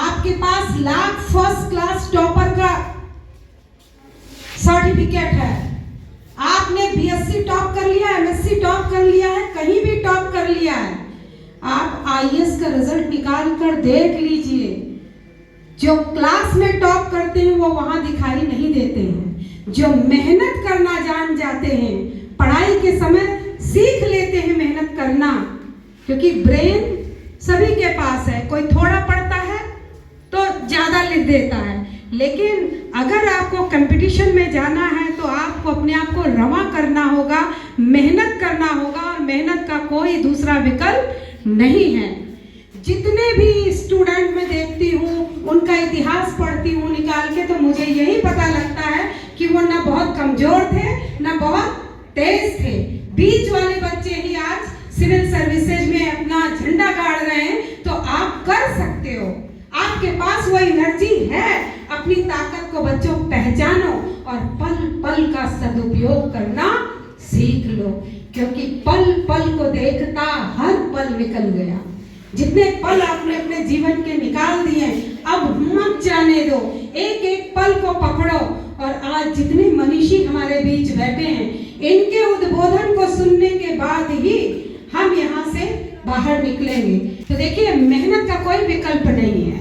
आपके पास लाख फर्स्ट क्लास टॉपर का सर्टिफिकेट है, आपने BSc टॉप कर लिया, MSc टॉप कर लिया है, कहीं भी टॉप कर लिया है, आप IAS का रिजल्ट निकाल कर देख लीजिए। जो क्लास में टॉप करते हैं वो वहां दिखाई नहीं देते हैं। जो मेहनत करना जान जाते हैं, पढ़ाई के समय सीख लेते हैं मेहनत करना, क्योंकि ब्रेन सभी के पास है। कोई थोड़ा पढ़ता है तो ज्यादा लिख देता है, लेकिन अगर आपको कंपटीशन में जाना है तो आपको अपने आप को रमा करना होगा, मेहनत करना होगा, और मेहनत का कोई दूसरा विकल्प नहीं है। जितने भी स्टूडेंट मैं देखती हूँ, उनका इतिहास पढ़ती हूँ निकाल के, तो मुझे यही पता लगता है कि वो ना बहुत कमजोर थे ना बहुत तेज थे। बीच वाले बच्चे ही आज सिविल सर्विसेज में अपना झंडा गाड़ रहे हैं। तो आप कर सकते हो, आपके पास वो एनर्जी है। अपनी ताकत को बच्चों पहचानो और पल पल का सदुपयोग करना सीख लो, क्योंकि पल पल को देखता हर पल निकल गया। जितने पल आपने अपने जीवन के निकाल दिए, अब मत जाने दो, एक एक पल को पकड़ो। और आज जितने मनीषी हमारे बीच बैठे हैं, इनके उद्बोधन को सुनने के बाद ही हम यहाँ से बाहर निकलेंगे। तो देखिए, मेहनत का कोई विकल्प नहीं है।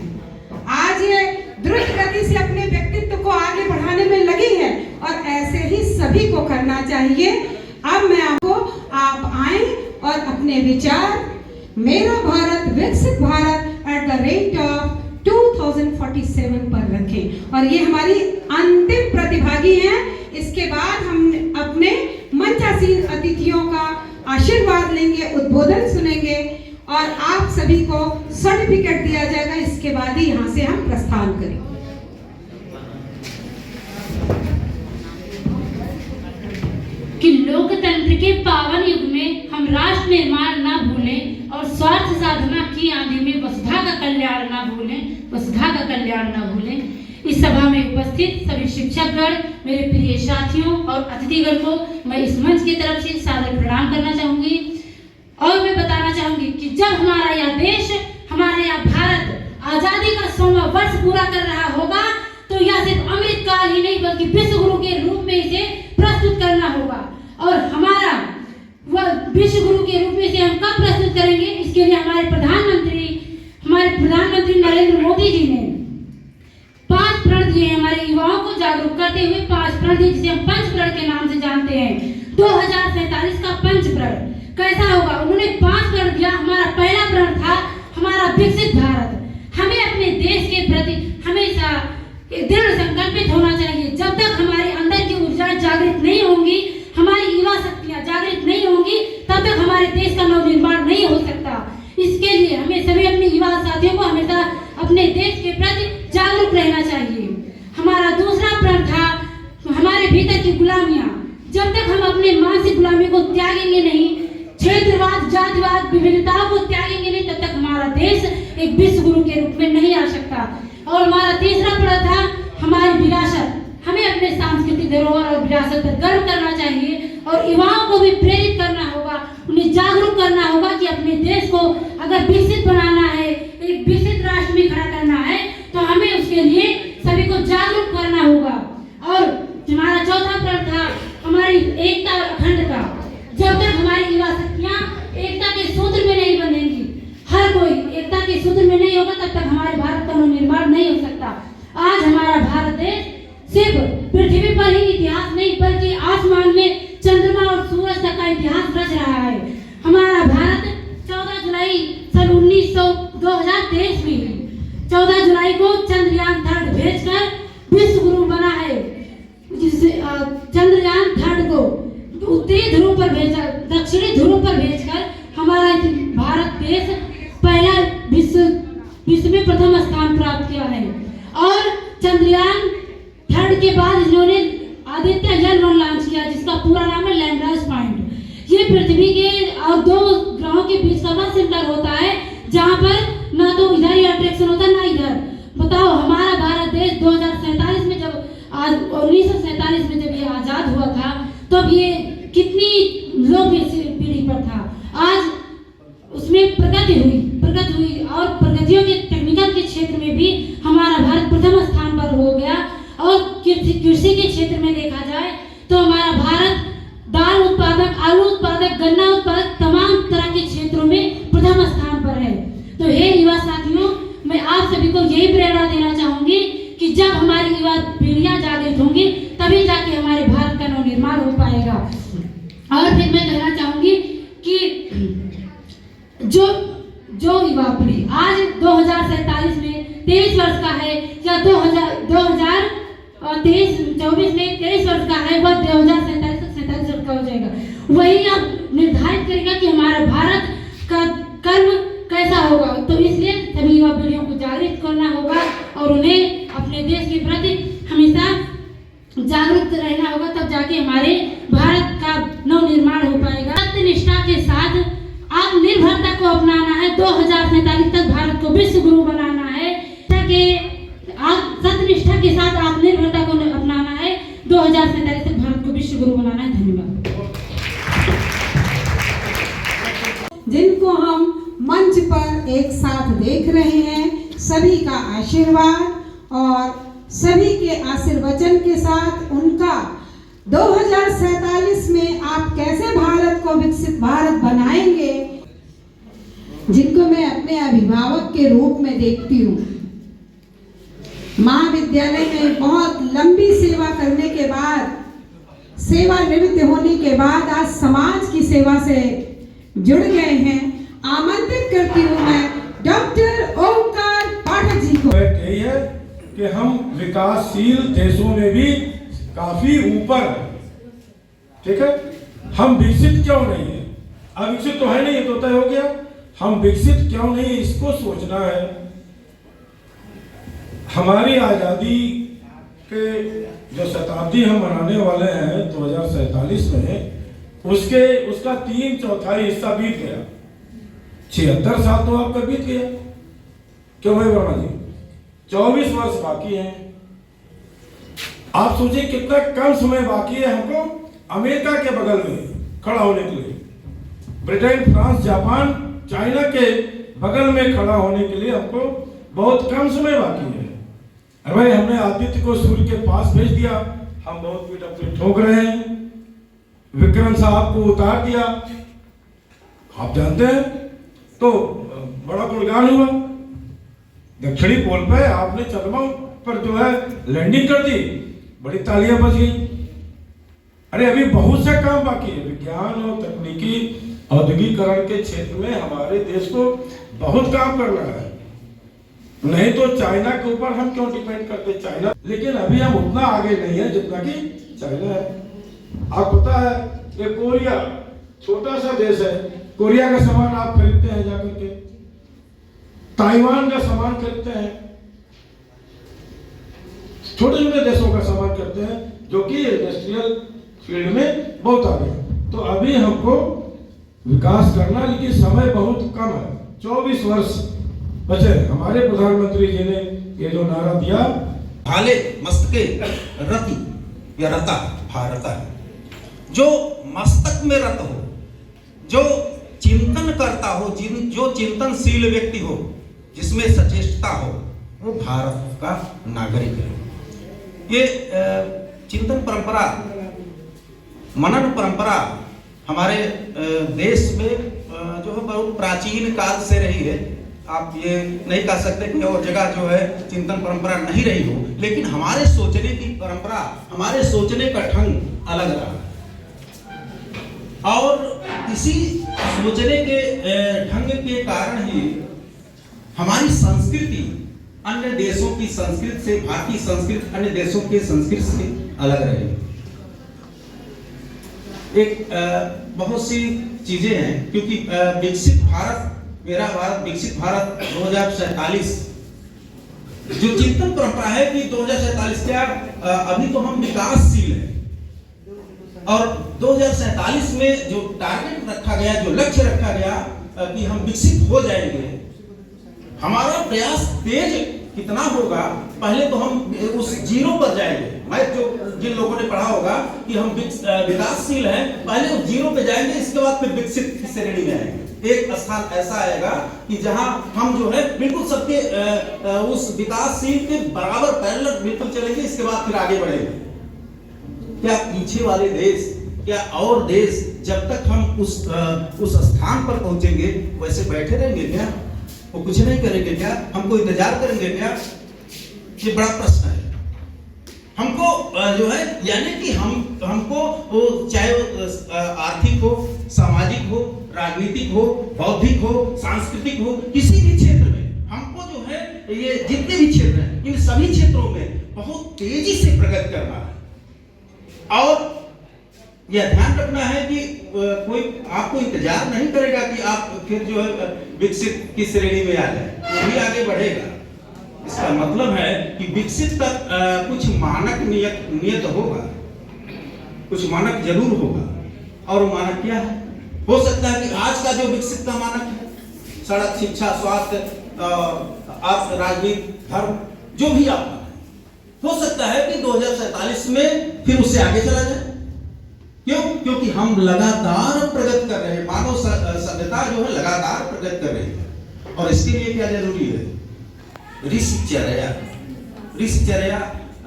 आज ये द्रुत गति से अपने व्यक्तित्व को आगे बढ़ाने में लगी है और ऐसे ही सभी को करना चाहिए। अब मैं आपको, आप आए और अपने विचार मेरा भारत विकसित भारत @ 2047 पर रखें। और ये हमारी अंतिम प्रतिभागी हैं। इसके बाद हम अपने मंचासीन अतिथियों का आशीर्वाद लेंगे, उद्बोधन सुनेंगे और आप सभी को सर्टिफिकेट दिया जाएगा। इसके बाद ही यहाँ से हम प्रस्थान करेंगे। कि लोकतंत्र के पावन युग में हम राष्ट्र निर्माण ना भूलें और स्वार्थ साधना की आंधी में वसुधा का कल्याण ना भूलें, वसुधा का कल्याण ना भूलें। इस सभा में उपस्थित सभी शिक्षकगण, मेरे प्रिय साथियों और अतिथिगण को मैं इस मंच की तरफ से सादर प्रणाम करना चाहूंगी। और मैं बताना चाहूंगी कि जब हमारा यह देश, हमारा यह भारत आजादी का 100वां वर्ष पूरा कर रहा होगा, तो यह सिर्फ अमृत काल ही नहीं बल्कि विश्व गुरु के रूप में इसे प्रस्तुत करना होगा। और हमारा वह विश्व गुरु के रूप में इसे हम कब प्रस्तुत करेंगे, इसके लिए हमारे प्रधानमंत्री नरेंद्र मोदी जी ने 5 प्रण दिए हैं हमारे युवाओं को जागरूक करते हुए। 5 प्रण दिए, जिसे हम पंच प्रण के नाम से जानते हैं। 2047 का पंच प्रण कैसा होगा? उन्होंने 5 प्रण दिया। हमारा पहला प्रण था हमारा विकसित भारत। हमें अपने देश के प्रति हमेशा दृढ़ संकल्पित होना चाहिए। जब तक हमारे अंदर की ऊर्जा जागृत नहीं होंगी, हमारी युवा शक्तियां जागृत नहीं होंगी, तब तक हमारे देश का नवनिर्माण नहीं हो सकता। इसके लिए हमें सभी अपने युवा साथियों को हमेशा अपने देश के प्रति जागरूक रहना चाहिए। हमारा दूसरा प्रण था हमारे भीतर की गुलामियां। जब तक हम अपने मानसिक गुलामी को त्यागेंगे नहीं, क्षेत्रवाद, जातिवाद, विभिन्नताओं को त्यागेंगे नहीं, तब तक हमारा देश एक विश्व गुरु के रूप में नहीं आ सकता। और हमारा तीसरा प्रण था हमारी विरासत। हमें अपने सांस्कृतिक धरोहर और विरासत पर गर्व करना चाहिए और युवाओं को भी प्रेरित करना होगा, उन्हें जागरूक करना होगा कि अपने देश को अगर विकसित बनाना है, एक विकसित राष्ट्र में खड़ा करना है, तो हमें उसके लिए सभी को जागरूक करना होगा। और हमारा चौथा प्रण था हमारी एकता और अखंडता। जब तक हमारी युवा शक्तियां एकता के सूत्र में नहीं बनेंगी, हर कोई एकता के सूत्र में नहीं होगा, तब तक हमारे भारत का निर्माण नहीं हो सकता। आज हमारा भारत देश सिर्फ पृथ्वी पर ही इतिहास नहीं बल्कि आसमान में चंद्रमा और सूरज तक का इतिहास रच रहा है। हमारा भारत 14 जुलाई सन 2023 में 14 जुलाई को चंद्रयान 3 भेजकर विश्व गुरु बना है। जिसे चंद्रयान 3 को उत्तरी ध्रुव पर भेजा, दक्षिणी ध्रुव पर भेजकर हमारा भारत देश पहला विश्व में प्रथम स्थान प्राप्त किया है। और चंद्रयान 3 के बाद इन्होंने आदित्य L1 लॉन्च किया, जिसका पूरा नाम है लैंडराइज पॉइंट। ये पृथ्वी के और 2 ग्रहों के बीच का वह सेंटर होता है जहां पर ना तो इधर ही अट्रैक्शन होता है ना इधर। बताओ, हमारा भारत देश 2047 में जब 1947 में जब ये आजाद हुआ था, तब ये कितनी लो पीढ़ी पर था। आज उसमें प्रगति हुई और प्रगतियों के टेक्निकल के क्षेत्र में भी हमारा भारत प्रथम स्थान पर हो गया। और कृषि के क्षेत्र में देखा जाए तो हमारा भारत दाल उत्पादक, आलू उत्पादक, गन्ना उत्पादक तमाम तरह के क्षेत्रों में प्रथम स्थान पर है। तो हे युवा साथियों, मैं आप सभी को यही प्रेरणा देना चाहूंगी कि जब हमारी युवा पीढ़ियां जागृत होंगी, तभी जाके हमारे भारत का नवनिर्माण हो पाएगा। और फिर मैं कहना चाहूंगी कि जो युवा पीढ़ी आज 2047 में 23 वर्ष का है या 2024 में 23 वर्ष का है, वह 2047 तक 47 वर्ष का हो जाएगा। वही अब निर्धारित करेगा कि हमारा भारत का कर्म कैसा होगा। तो इसलिए सभी युवा पीढ़ियों को जागृत करना होगा और उन्हें अपने देश के प्रति हमेशा जागरूक रहना होगा, तब जाके हमारे भारत का नवनिर्माण हो पाएगा। सत्यनिष्ठा के साथ आत्मनिर्भरता को अपनाना है। 2047 तक भारत को विश्व गुरु बनाना है। ताकि सत्यनिष्ठा के साथ आत्मनिर्भरता को अपनाना है। 2047 तक भारत को विश्व गुरु बनाना है। धन्यवाद। जिनको हम मंच पर एक साथ देख रहे हैं, सभी का आशीर्वाद और सभी के आशीर्वचन के साथ उनका 2047 में आप कैसे भारत को विकसित भारत बनाएंगे, जिनको मैं अपने अभिभावक के रूप में देखती हूँ। महाविद्यालय में बहुत लंबी सेवा करने के बाद, सेवानिवृत्त होने के बाद आज समाज की सेवा से जुड़ गए हैं। आमंत्रित करती हूँ मैं डॉक्टर ओमकार पाठक जी को। यही है कि हम विकासशील देशों में भी काफी ऊपर, ठीक है। हम विकसित क्यों नहीं है? अविकसित तो है नहीं, ये तो तय हो गया। हम विकसित क्यों नहीं, इसको सोचना है। हमारी आजादी के जो शताब्दी हम मनाने वाले हैं 2047 में, उसका 3/4 हिस्सा बीत गया। 76 साल तो आपका बीत गया, क्यों भाई वर्मा जी? 24 वर्ष बाकी हैं। आप सोचिए कितना कम समय बाकी है हमको अमेरिका के बगल में खड़ा होने के लिए, ब्रिटेन, फ्रांस, जापान, चाइना के बगल में खड़ा होने के लिए हमको बहुत कम समय बाकी है। अरे भाई, हमने आदित्य को सूर्य के पास भेज दिया, हम बहुत पीठ अपनी ठोक रहे हैं। विक्रम साहब को उतार दिया, आप जानते हैं, तो बड़ा गुणगान हुआ। दक्षिणी पोल पे आपने चंद्रमा पर जो है लैंडिंग कर दी, बड़ी तालियां बज गई। अरे अभी बहुत सा काम बाकी है। विज्ञान और तकनीकी औद्योगिकरण के क्षेत्र में हमारे देश को बहुत काम करना है। नहीं तो चाइना के ऊपर हम क्यों डिपेंड करते चाइना, लेकिन अभी हम उतना आगे नहीं है जितना कि चाइना है। आप पता है कि कोरिया छोटा सा देश है, कोरिया का सामान आप खरीदते हैं जाकर के, ताइवान का सामान खरीदते हैं, छोटे छोटे देशों का सामान करते हैं जो कि इंडस्ट्रियल फील्ड में बहुत आगे है। तो अभी हमको विकास करना, लेकिन समय बहुत कम है। 24 वर्ष बचे। हमारे प्रधानमंत्री जी ने ये जो नारा दिया, भाले मस्तके रति या रता भारता है, जो मस्तक में रत हो, जो चिंतन करता हो, जो चिंतनशील व्यक्ति हो, जिसमें सचेष्टता हो, वो भारत का नागरिक है। ये चिंतन परंपरा, मनन परंपरा हमारे देश में जो है बहुत प्राचीन काल से रही है। आप ये नहीं कह सकते कि और जगह जो है चिंतन परंपरा नहीं रही हो, लेकिन हमारे सोचने की परंपरा, हमारे सोचने का ढंग अलग रहा। और इसी सोचने के ढंग के कारण ही हमारी संस्कृति अन्य देशों की संस्कृति से, भारतीय संस्कृति अन्य देशों की संस्कृति से अलग रही। एक बहुत सी चीजें हैं, क्योंकि विकसित भारत, मेरा भारत, विकसित भारत 2047 जो चिंतन परंपरा है कि 2047 क्या, अभी तो हम विकासशील हैं और 2047 में जो टारगेट रखा गया, जो लक्ष्य रखा गया कि हम विकसित हो जाएंगे, हमारा प्रयास तेज कितना होगा, पहले तो हम उस जीरो पर जाएंगे। मैं जो जिन लोगों ने पढ़ा होगा कि हम विकासशील हैं, पहले उस जीरो पे जाएंगे, इसके बाद फिर विकसित की श्रेणी में आएंगे। एक स्थान ऐसा आएगा कि जहां हम जो है बिल्कुल सबके उस विकासशील के बराबर पैरेलल बिल्कुल चलेंगे, इसके बाद फिर आगे बढ़ेंगे। क्या पीछे वाले देश, क्या और देश जब तक हम उस स्थान पर पहुंचेंगे वैसे बैठे रहेंगे क्या? वो कुछ नहीं करेंगे क्या? हमको इंतजार करेंगे क्या? ये बड़ा प्रश्न है। हमको जो है, यानी कि हमको वो चाहे आर्थिक हो, सामाजिक हो, राजनीतिक हो, बौद्धिक हो, सांस्कृतिक हो, किसी भी क्षेत्र में हमको जो है ये जितने भी क्षेत्र हैं, इन सभी क्षेत्रों में बहुत तेजी से प्रगति करना है। और यह ध्यान रखना है कि कोई आपको इंतजार नहीं करेगा कि आप फिर जो है विकसित की श्रेणी में आ जाए, वो भी आगे बढ़ेगा। इसका मतलब है कि विकसित तक कुछ मानक नियत होगा, कुछ मानक जरूर होगा। और वो मानक क्या है? हो सकता है कि आज का जो विकसित का मानक है, सड़क, शिक्षा, स्वास्थ्य, अर्थ, राजनीति, धर्म, जो भी आप हो सकता है कि 2047 में फिर उससे आगे चला जाए। क्यों? क्योंकि हम लगातार प्रगति कर रहे हैं, मानव सभ्यता जो है लगातार प्रगति कर रही है। और इसके लिए क्या जरूरी है? रिसर्चर्या। रिसर्चर्या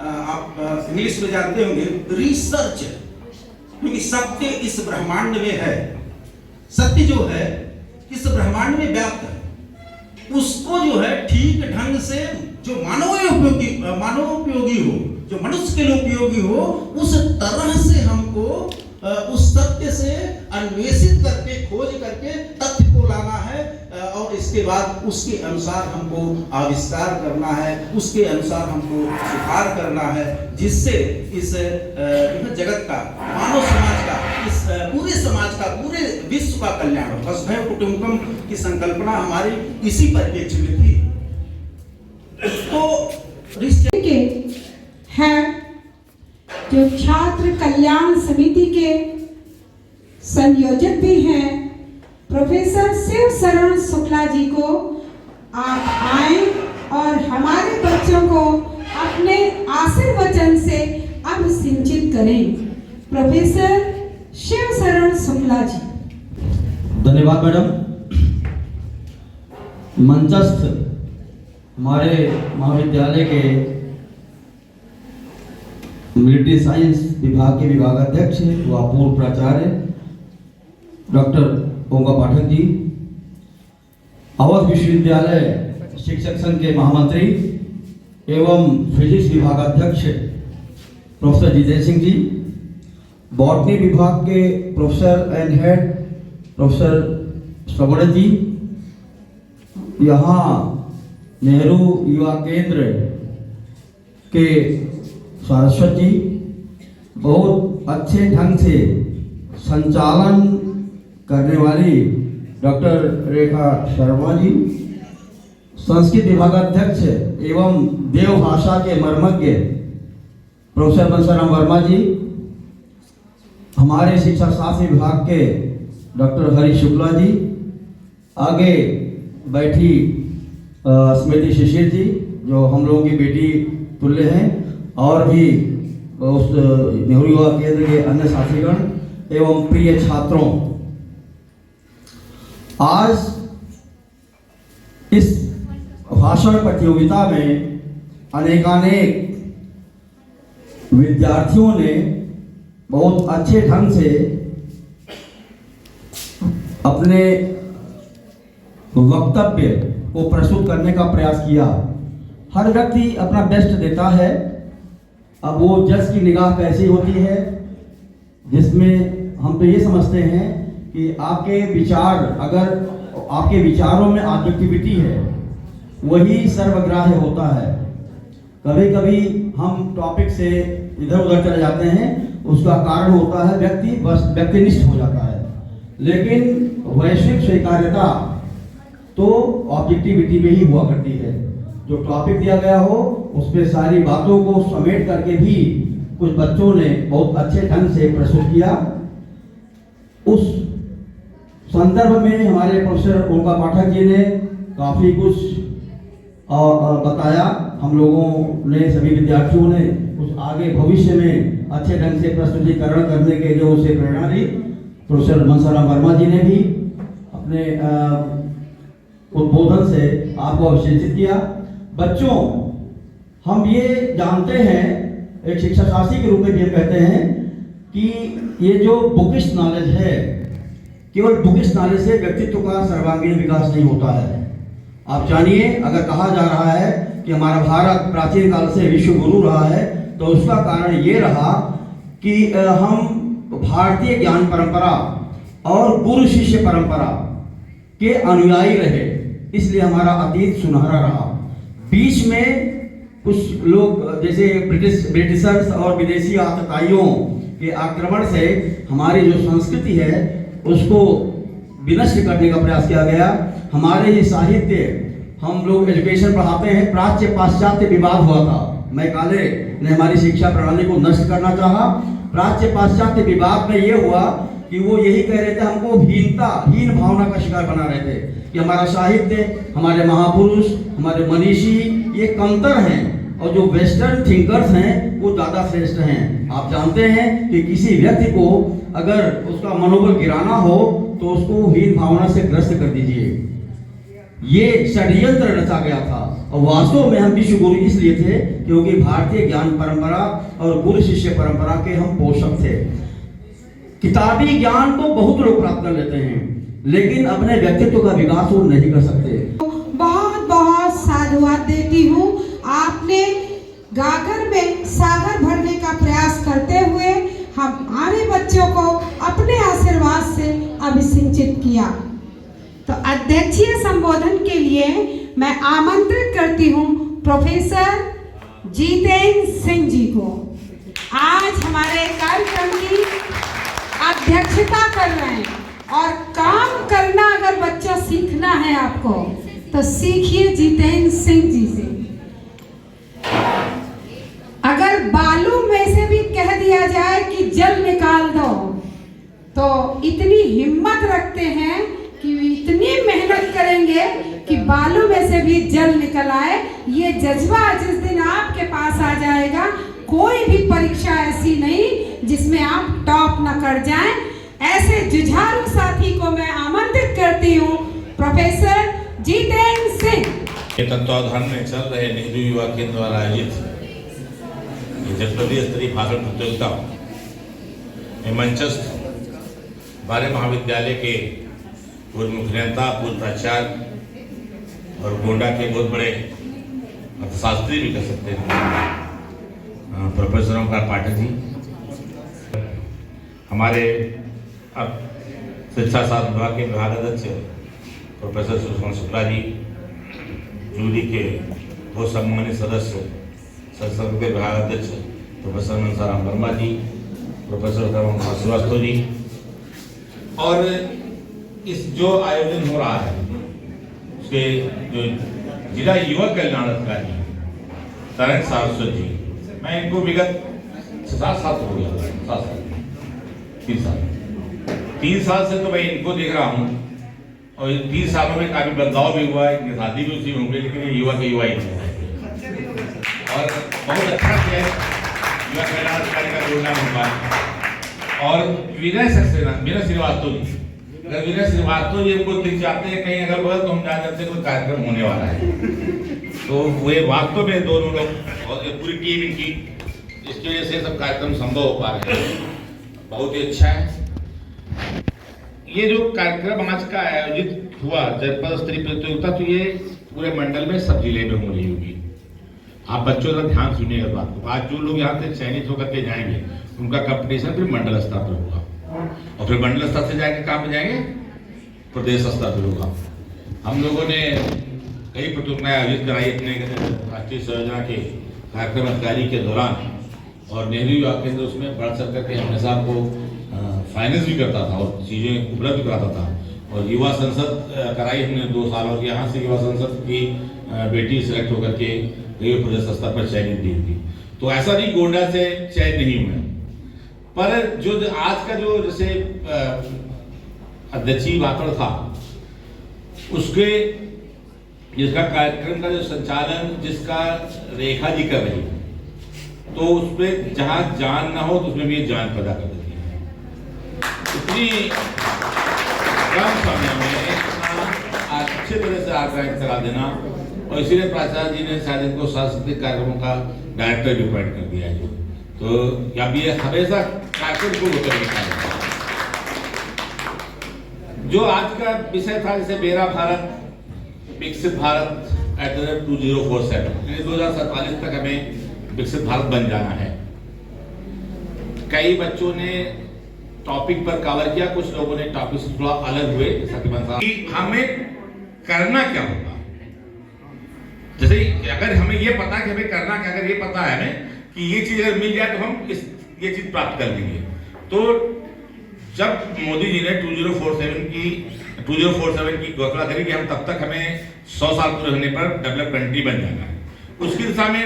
आप इंग्लिश में जानते होंगे, रिसर्च, क्योंकि सत्य इस ब्रह्मांड में है। सत्य जो है इस ब्रह्मांड में व्याप्त है, उसको जो है ठीक ढंग से जो मानवोपयोगी हो, जो मनुष्य के लिए उपयोगी हो, उस तरह से हमको उस सत्य से अन्वेषित करके, खोज करके तथ्य को लाना है और इसके बाद उसके अनुसार हमको आविष्कार करना है, उसके अनुसार हमको सुधार करना है, जिससे इस जगत का, मानव समाज का, इस पूरे समाज का, पूरे विश्व का कल्याण हो। वसुधैव कुटुंबकम की संकल्पना हमारी इसी परिप्रेक्ष्य में थी। तो के हैं जो छात्र कल्याण समिति के संयोजक भी हैं, प्रोफेसर शिव शरण शुक्ला जी को आप आए और हमारे बच्चों को अपने आशीर्वचन से अभिसिंचित करें। प्रोफेसर शिव शरण शुक्ला जी। धन्यवाद मैडम। मंचस्थ हमारे महाविद्यालय के मिलिट्री साइंस विभाग के विभागाध्यक्ष व पूर्व प्राचार्य डॉक्टर ओंकार पाठक जी, अवध विश्वविद्यालय शिक्षक संघ के महामंत्री एवं फिजिक्स विभागाध्यक्ष प्रोफेसर जितेंद्र सिंह जी, बॉटनी विभाग के प्रोफेसर एंड हेड प्रोफेसर श्रवण जी, यहाँ नेहरू युवा केंद्र के सारस्वत जी, बहुत अच्छे ढंग से संचालन करने वाली डॉक्टर रेखा शर्मा जी, संस्कृत विभागाध्यक्ष एवं देव भाषा के मर्मज्ञ प्रोफेसर बंसाराम वर्मा जी, हमारे शिक्षा शास्त्र विभाग के डॉक्टर हरि शुक्ला जी, आगे बैठी स्मृति शिशिर जी जो हम लोगों की बेटी तुल्य हैं, और भी उस नेहरू युवा केंद्र के अन्य साथीगण एवं प्रिय छात्रों, आज इस भाषण प्रतियोगिता में अनेकानेक विद्यार्थियों ने बहुत अच्छे ढंग से अपने वक्तव्य को प्रस्तुत करने का प्रयास किया। हर व्यक्ति अपना बेस्ट देता है। अब वो जज की निगाह कैसी होती है, जिसमें हम तो ये समझते हैं कि आपके विचार, अगर आपके विचारों में ऑब्जेक्टिविटी है, वही सर्वग्राह्य होता है। कभी कभी हम टॉपिक से इधर उधर चले जाते हैं, उसका कारण होता है व्यक्तिनिष्ठ हो जाता है। लेकिन वैश्विक स्वीकार्यता तो ऑब्जेक्टिविटी में ही हुआ करती है। जो टॉपिक दिया गया हो उस पर सारी बातों को समेट करके भी कुछ बच्चों ने बहुत अच्छे ढंग से प्रस्तुत किया। उस संदर्भ में हमारे प्रोफेसर ओंकार पाठक जी ने काफ़ी कुछ बताया। हम लोगों ने, सभी विद्यार्थियों ने कुछ आगे भविष्य में अच्छे ढंग से प्रस्तुतिकरण करने के लिए उसे प्रेरणा दी। प्रोफेसर बंसाराम वर्मा जी ने भी अपने उद्बोधन से आपको अभिषेचित किया। बच्चों, हम ये जानते हैं, एक शिक्षा शास्त्री के रूप में भी हम कहते हैं कि ये जो बुकिश नॉलेज है, केवल बुकिश नॉलेज से व्यक्तित्व का सर्वांगीण विकास नहीं होता है। आप जानिए, अगर कहा जा रहा है कि हमारा भारत प्राचीन काल से विश्व गुरु रहा है, तो उसका कारण ये रहा कि हम भारतीय ज्ञान परंपरा और गुरु शिष्य परंपरा के अनुयायी रहे, इसलिए हमारा अतीत सुनहरा रहा। बीच में कुछ लोग जैसे ब्रिटिशर्स और विदेशी आतताइयों के आक्रमण से हमारी जो संस्कृति है उसको विनष्ट करने का प्रयास किया गया। हमारे ही साहित्य, हम लोग एजुकेशन पढ़ाते हैं, प्राच्य पाश्चात्य विवाद हुआ था। मैकाले ने हमारी शिक्षा प्रणाली को नष्ट करना चाहा। प्राच्य पाश्चात्य विवाद में ये हुआ कि वो यही कह रहे थे, हमको हीन भावना का शिकार बना रहे थे कि हमारा साहित्य, हमारे महापुरुष, हमारे मनीषी ये कमतर हैं और जो वेस्टर्न थिंकर्स हैं वो ज़्यादा श्रेष्ठ हैं। आप जानते हैं कि किसी व्यक्ति को अगर उसका मनोबल गिराना हो तो उसको हीन भावना से ग्रस्त कर दीजिए। ये षड्यंत्र रचा गया था और वास्तव में हम विश्व गुरु इसलिए थे क्योंकि भारतीय ज्ञान परंपरा और गुरु शिष्य परंपरा के हम पोषक थे। किताबी ज्ञान को बहुत लोग प्राप्त कर लेते हैं लेकिन अपने व्यक्तित्व का विकास वो नहीं कर सकते। बहुत बहुत साधुवाद देती हूँ। आपने गागर में सागर भरने का प्रयास करते हुए हमारे बच्चों को अपने आशीर्वाद से अभिषिंचित किया। तो अध्यक्षीय संबोधन के लिए मैं आमंत्रित करती हूँ प्रोफेसर जितेंद्र सिंह जी को। आज हमारे कार्यक्रम की अध्यक्षता कर रहे हैं और काम करना अगर बच्चा सीखना है आपको तो सीखिए जितेंद्र सिंह जी से। अगर बालू में से भी कह दिया जाए कि जल निकाल दो तो इतनी हिम्मत रखते हैं कि इतनी मेहनत करेंगे कि बालू में से भी जल निकल आए। ये जज्बा जिस दिन आपके पास आ जाएगा, कोई भी परीक्षा ऐसी नहीं जिसमें आप टॉप न कर जाएं। ऐसे जुझारू साथी को मैं आमंत्रित करती हूँ प्रोफेसर जितेंद्र सिंह। के तत्वावधान में चल रहे नेहरू युवा केंद्र द्वारा आयोजित प्रदेश स्तरीय भाषण प्रतियोगिता में मंचस्थ बारे महाविद्यालय के पूर्व मुख्यता, पूर्व प्राचार्य और गोंडा के बहुत बड़े अर्थशास्त्री भी कह सकते हैं प्रोफेसर ओमकार पाठक जी, हमारे अब शिक्षा शास्त्र विभाग के विभागाध्यक्ष प्रोफेसर सुषमा शुक्ला जी, जूरी के बहुत सम्मानित सदस्य संसद के विभागाध्यक्ष प्रोफेसर मनसाराम वर्मा जी, प्रोफेसर श्रीवास्तव जी, और इस जो आयोजन हो रहा है उसके जो जिला युवा कल्याण अधिकारी तरंग सारस्वत जी, मैं इनको विगत 7 साल हो गया, 7 साल 3 साल से तो मैं इनको देख रहा हूँ और 3 सालों में काफी बदलाव भी हुआ है। इनकी शादी भी उसी में होंगे लेकिन ये युवा के युवा ही है और बहुत अच्छा किया है युवा कल्याण अधिकारी का जोड़ना होगा। और विनय सक्सेना, विनय श्रीवास्तव जी, अगर विनय श्रीवास्तव जी हमको दिख जाते हैं कहीं अगल बगल तो हम जान जाते हैं कोई कार्यक्रम होने वाला है। तो वे वास्तव में दोनों लोग और पूरी टीम इनकी, इसकी वजह से सब कार्यक्रम संभव हो पा रहे हैं, बहुत ही अच्छा है। ये जो कार्यक्रम आज का आयोजित हुआ जनपद स्तरीय प्रतियोगिता, तो ये पूरे मंडल में सब जिले में हो रही होगी। आप बच्चों का ध्यान सुनिएगा बात को। आज जो लोग यहाँ से चयनित होकर के जाएंगे उनका कंपटीशन फिर मंडल स्तर पर होगा और फिर मंडल स्तर से जाएंगे कहाँ पे जाएंगे, प्रदेश स्तर पर होगा। हम लोगों ने कई प्रतियोगिताएं आयोजित कराई अपने राष्ट्रीय संयोजना के कार्यक्रम अधिकारी के दौरान और नेहरू युवा केंद्र उसमें बढ़ चढ़ करके हमेशा आपको फाइनेंस भी करता था और चीज़ें उपलब्ध कराता था। और युवा संसद कराई हमने 2 साल और यहाँ से युवा संसद की बेटी सिलेक्ट होकर के प्रदेश स्तर पर चयनित दी थी। तो ऐसा नहीं गोंडा से चयन नहीं हुए, पर जो आज का जो जैसे अध्यक्षीय भाषण था उसके जिसका कार्यक्रम का जो संचालन जिसका रेखा जी कर रही तो उसमें जहाँ जान ना हो तो उसमें भी ये जान पैदा कर देती है। इतनी कम समय में इतना अच्छे तरह से आर्गेनाइज करा देना और इसीलिए प्राचार्य जी ने शायद इनको सांस्कृतिक कार्यक्रमों का डायरेक्टर भी अपॉइंट कर दिया है। तो अब ये हमेशा कार्यक्रम को होकर निकालना। जो आज का विषय था जैसे मेरा भारत विकसित भारत @2047 2047 तक हमें विकसित भारत बन जाना है। कई बच्चों ने टॉपिक पर कवर किया, कुछ लोगों ने टॉपिक से थोड़ा अलग हुए, जैसा कि हमें करना क्या होगा। जैसे अगर हमें ये पता कि हमें करना क्या, अगर ये पता है हमें कि ये चीज अगर मिल जाए तो हम ये चीज प्राप्त कर लेंगे। तो जब मोदी जी ने 2047 की घोषणा करी कि हम तब तक हमें 100 साल पूरे होने पर डेवलप कंट्री बन जाना है, उसकी दिशा में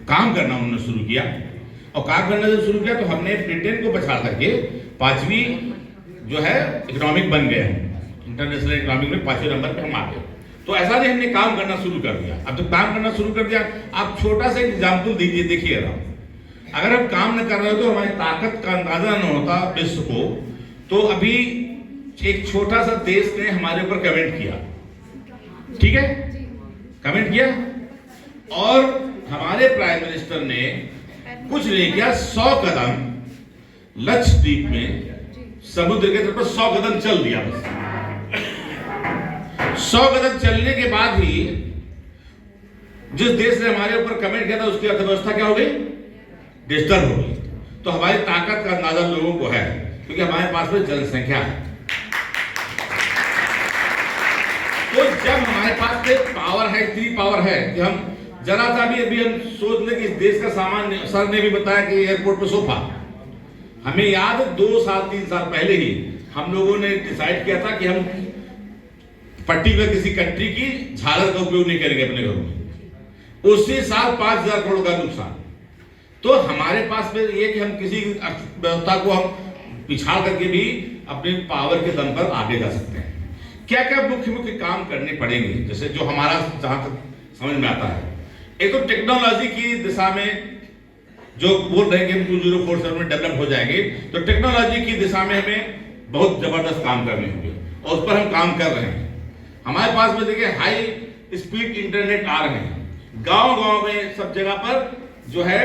काम करना उन्होंने शुरू किया। और काम करना जब शुरू किया तो हमने ब्रिटेन को पछाड़ करके 5वीं जो है इकोनॉमिक बन गए, इंटरनेशनल इकोनॉमिक में 5वें नंबर पे हम आ गए। तो ऐसा नहीं हमने काम करना शुरू कर दिया। अब जब काम करना शुरू कर दिया, आप छोटा सा एग्जाम्पल दीजिए, देखिए अगर हम काम न कर रहे हो तो हमारी ताकत का अंदाजा न होता विश्व को। तो अभी एक छोटा सा देश ने हमारे ऊपर कमेंट किया ठीक है, कमेंट किया। और हमारे प्राइम मिनिस्टर ने कुछ नहीं किया, 100 कदम लक्षद्वीप में समुद्र के तट पर 100 कदम चल दिया बस। 100 कदम चलने के बाद ही जिस देश ने हमारे ऊपर कमेंट किया था उसकी अर्थव्यवस्था क्या हो गई, डिजिटल हो गई। तो हमारी ताकत का अंदाजा लोगों को है, क्योंकि हमारे पास में जनसंख्या है। तो जब हमारे पास में पावर है, इतनी पावर है कि हम जरा सा भी अभी हम सोच लें कि इस देश का सामान, सर ने भी बताया कि एयरपोर्ट पर सोफा, हमें याद 2 साल 3 साल पहले ही हम लोगों ने डिसाइड किया था कि हम पर्टिकुलर किसी कंट्री की झालर का उपयोग नहीं करेंगे अपने घरों में। उसी साल 5,000 करोड़ का नुकसान। तो हमारे पास में ये कि हम किसी व्यवस्था को हम पिछाड़ करके भी अपने पावर के दम पर आगे जा सकते हैं। क्या क्या मुख्य मुख्य काम करने पड़ेंगे, जैसे जो हमारा जहां तक समझ में आता है, एक तो टेक्नोलॉजी की दिशा में जो बोल रहे हैं कि हम 2047 में डेवलप हो जाएंगे, तो टेक्नोलॉजी की दिशा में हमें बहुत जबरदस्त काम करने होंगे और उस पर हम काम कर रहे हैं। हमारे पास में देखिए हाई स्पीड इंटरनेट आ रहे हैं, गांव-गांव में सब जगह पर जो है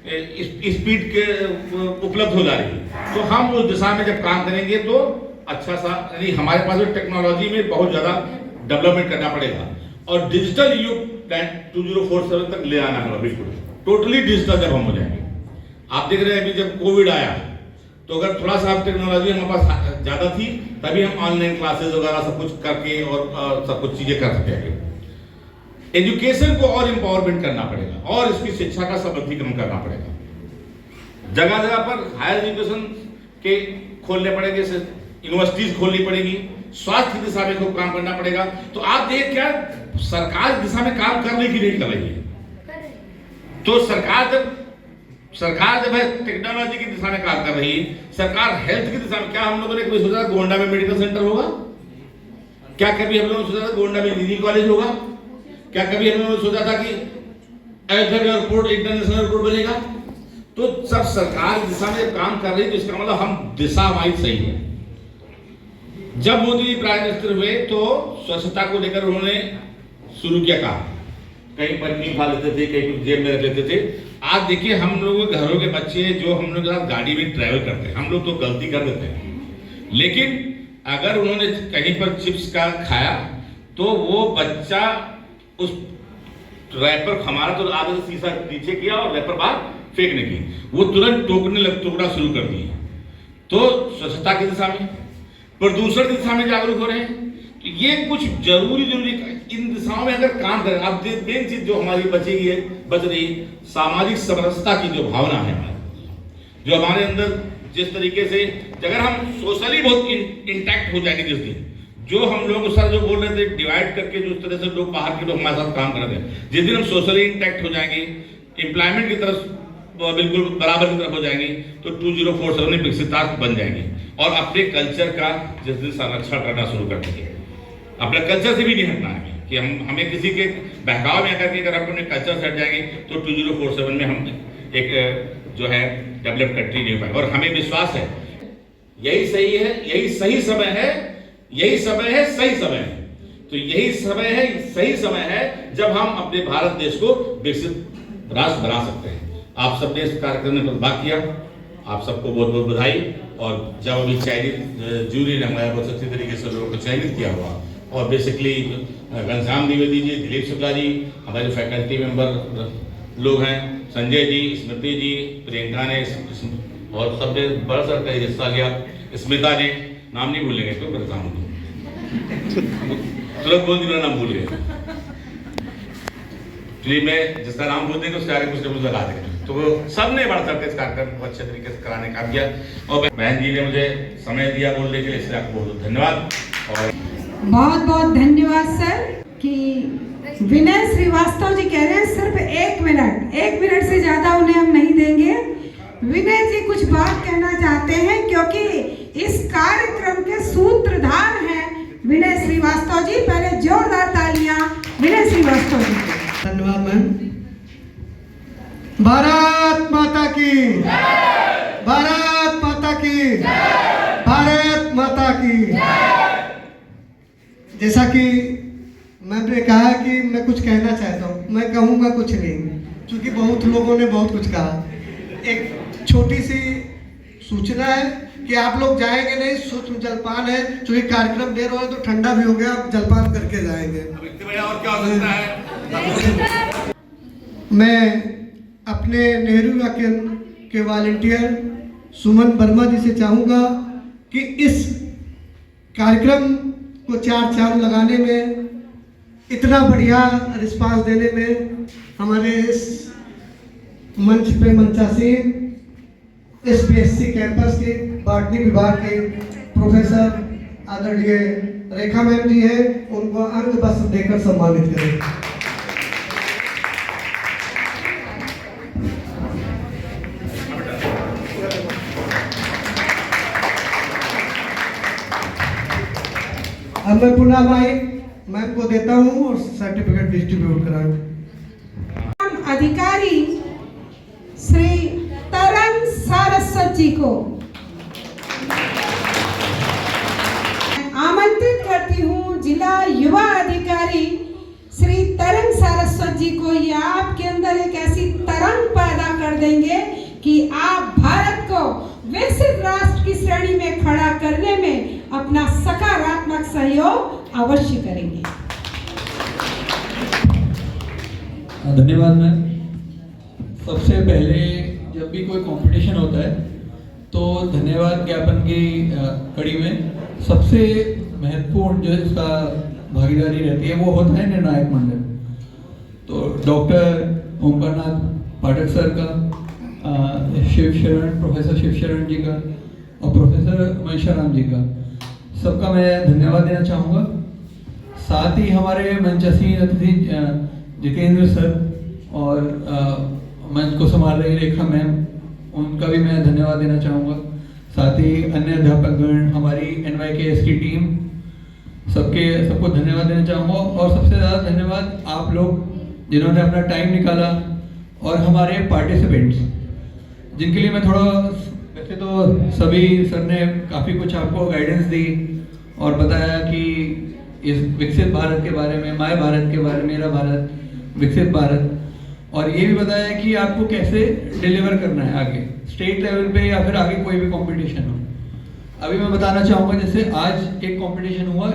स्पीड के उपलब्ध हो जा रही है। तो हम उस दिशा में जब काम करेंगे तो अच्छा सा, यानी हमारे पास में टेक्नोलॉजी में बहुत ज्यादा डेवलपमेंट करना पड़ेगा और डिजिटल युग 2047 तक ले आना होगा, बिल्कुल टोटली डिजिटल जब हम हो जाएंगे। आप देख रहे हैं अभी जब कोविड आया तो अगर थोड़ा सा टेक्नोलॉजी हमारे पास ज्यादा थी तभी हम ऑनलाइन क्लासेस वगैरह सब कुछ करके और सब कुछ चीजें कर सकेंगे। एजुकेशन को और एम्पावरमेंट करना पड़ेगा और इसकी शिक्षा का सबलीकरण करना पड़ेगा। जगह जगह पर हायर एजुकेशन के खोलने पड़ेंगे, यूनिवर्सिटीज खोलनी पड़ेगी, स्वास्थ्य की दिशा में खूब काम करना पड़ेगा। तो आप देख क्या सरकार दिशा में काम करने की नहीं कर रही है। तो सरकार जब है टेक्नोलॉजी की दिशा में काम कर रही है, सरकार हेल्थ की दिशा में, क्या हम लोगों ने कभी सोचा गोंडा में मेडिकल सेंटर होगा? क्या कभी हम लोगों ने सोचा था गोंडा में इंजीनियरिंग कॉलेज होगा? क्या कभी हम लोगों ने सोचा था कि अयोध्या एयरपोर्ट इंटरनेशनल एयरपोर्ट बनेगा? तो सब सरकार दिशा में काम कर रही है, तो इसका मतलब हम दिशा हमारी सही है। जब मोदी प्राइम मिनिस्टर हुए तो स्वच्छता को लेकर उन्होंने शुरू किया काम, कहीं पन्नी उठा लेते थे, कहीं जेब में रख लेते थे। आज देखिए हम लोगों के घरों के बच्चे जो हम लोग के साथ गाड़ी में ट्रैवल करते हैं, हम लोग तो गलती कर देते हैं, लेकिन अगर उन्होंने कहीं पर चिप्स का खाया तो वो बच्चा उस रैपर, हमारा तो आदत शीशा नीचे किया और रैपर बाहर फेंकने की, वो तुरंत टोकना शुरू कर दिए। तो स्वच्छता की दिशा में, प्रदूषण की दिशा में जागरूक हो रहे हैं। तो ये कुछ जरूरी इन दिशाओं में अगर काम करें, अब मेन चीज जो हमारी बच रही सामाजिक समरसता की जो भावना है हमारे, जो हमारे अंदर जिस तरीके से अगर हम सोशली बहुत इंटैक्ट हो जाएंगे, जिस दिन जो हम लोग सर जो बोल रहे थे डिवाइड करके जो तरह से लोग बाहर के लोग हमारे साथ काम कर रहे हैं, जिस दिन हम सोशली इंटैक्ट हो जाएंगे, एम्प्लॉयमेंट की तरफ बिल्कुल बराबर की तरफ हो जाएंगे, तो 2047 में विकसित राष्ट्र बन जाएंगे और अपने कल्चर का जिस दिन संरक्षण करना शुरू कर देंगे। अपने कल्चर से भी नहीं हटना है कि हमें किसी के बहकाव में आकर के अगर हम अपने कल्चर से हट जाएंगे तो 2047 में हम एक जो है डेवलप कंट्री नहीं हो पाएंगे। और हमें विश्वास है यही सही है, यही सही समय है, यही समय है, सही समय है। तो यही समय है, सही समय है जब हम अपने भारत देश को विकसित राष्ट्र बना सकते हैं। आप सबने इस कार्यक्रम में भाग किया, आप सबको बहुत बहुत बधाई। और जब अभी चयनित जूरी ने हमारे बहुत अच्छी तरीके से लोगों को चयनित किया हुआ, और बेसिकली घनश्याम द्विवेदी जी, दिलीप शुक्ला जी, हमारे फैकल्टी मेंबर लोग हैं, संजय जी, स्मृति जी, प्रियंका ने और सबने बड़ा सर का हिस्सा लिया, स्मिता ने, नाम नहीं भूलेंगे तो परेशान होंगे, तुरंत बोल दिया नाम भूल गए, इसलिए मैं जिसका नाम बोल देंगे उसके आगे कुछ कुछ लगा देंगे। तो सब ने बढ़ चढ़ के इस कार्यक्रम को अच्छे तरीके से कराने का किया और बहन जी ने मुझे समय दिया बोलने के लिए, इसलिए आपको बहुत धन्यवाद। और बहुत बहुत धन्यवाद सर कि विनय श्रीवास्तव जी कह रहे हैं सिर्फ 1 मिनट से ज्यादा उन्हें हम नहीं देंगे। विनय जी कुछ बात कहना चाहते हैं क्योंकि इस कार्यक्रम के सूत्रधार हैं विनय श्रीवास्तव जी। पहले जोरदार तालियां विनय श्रीवास्तव जी। धन्यवाद मैम। भारत माता की, भारत माता की, भारत माता की। जैसा कि मैं उन्होंने कहा कि मैं कुछ कहना चाहता हूँ। मैं कहूँगा कुछ नहीं, क्योंकि बहुत लोगों ने बहुत कुछ कहा। एक छोटी सी सूचना है कि आप लोग जाएंगे नहीं, सूक्ष्म जलपान है, क्योंकि कार्यक्रम देर हो तो ठंडा भी हो गया, आप जलपान करके जाएंगे। और क्या हो सकता है? मैं अपने नेहरू युवा केंद्र के वॉलंटियर सुमन वर्मा जी से चाहूँगा कि इस कार्यक्रम को 4 चांद लगाने में, इतना बढ़िया रिस्पांस देने में हमारे इस मंच पे मंचासीन SPSC कैंपस के बॉटनी विभाग के प्रोफेसर आदरणीय रेखा मैम जी है, उनको अंग वस्त्र देकर सम्मानित करें। अब मैं पुनः माइक मैम को देता हूँ और सर्टिफिकेट डिस्ट्रीब्यूट कराऊँ। अधिकारी श्री तरंग सारस्वत जी को आमंत्रित करती हूँ। जिला युवा अधिकारी श्री तरंग सारस्वत जी को, ये आपके अंदर एक ऐसी तरंग पैदा कर देंगे कि आप भारत को विकसित राष्ट्र की श्रेणी में खड़ा करने में अपना सकारात्मक सहयोग अवश्य करेंगे। धन्यवाद मैम। सबसे पहले जब भी कोई कंपटीशन होता है तो धन्यवाद ज्ञापन की कड़ी में सबसे महत्वपूर्ण जो इसका भागीदारी रहती है वो होता है निर्णायक मंडल। तो डॉक्टर ओमकारनाथ पाठक सर का, प्रोफेसर शिव शरण जी का और प्रोफेसर महेशाराम जी का, सबका मैं धन्यवाद देना चाहूँगा। साथ ही हमारे मंचासीन अतिथि जितेंद्र सर और मंच को संभाल रही रेखा मैम, उनका भी मैं धन्यवाद देना चाहूँगा। साथ ही अन्य अध्यापकगण, हमारी NYKS की टीम, सबको धन्यवाद देना चाहूँगा। और सबसे ज़्यादा धन्यवाद आप लोग जिन्होंने अपना टाइम निकाला, और हमारे पार्टिसिपेंट्स जिनके लिए मैं थोड़ा, वैसे तो सभी सर ने काफ़ी कुछ आपको गाइडेंस दी और बताया कि इस विकसित भारत के बारे में, माय भारत के बारे में, मेरा भारत, विकसित भारत, और ये भी बताया कि आपको कैसे डिलीवर करना है आगे स्टेट लेवल पे या फिर आगे कोई भी कंपटीशन हो। अभी मैं बताना चाहूँगा, जैसे आज एक कंपटीशन हुआ,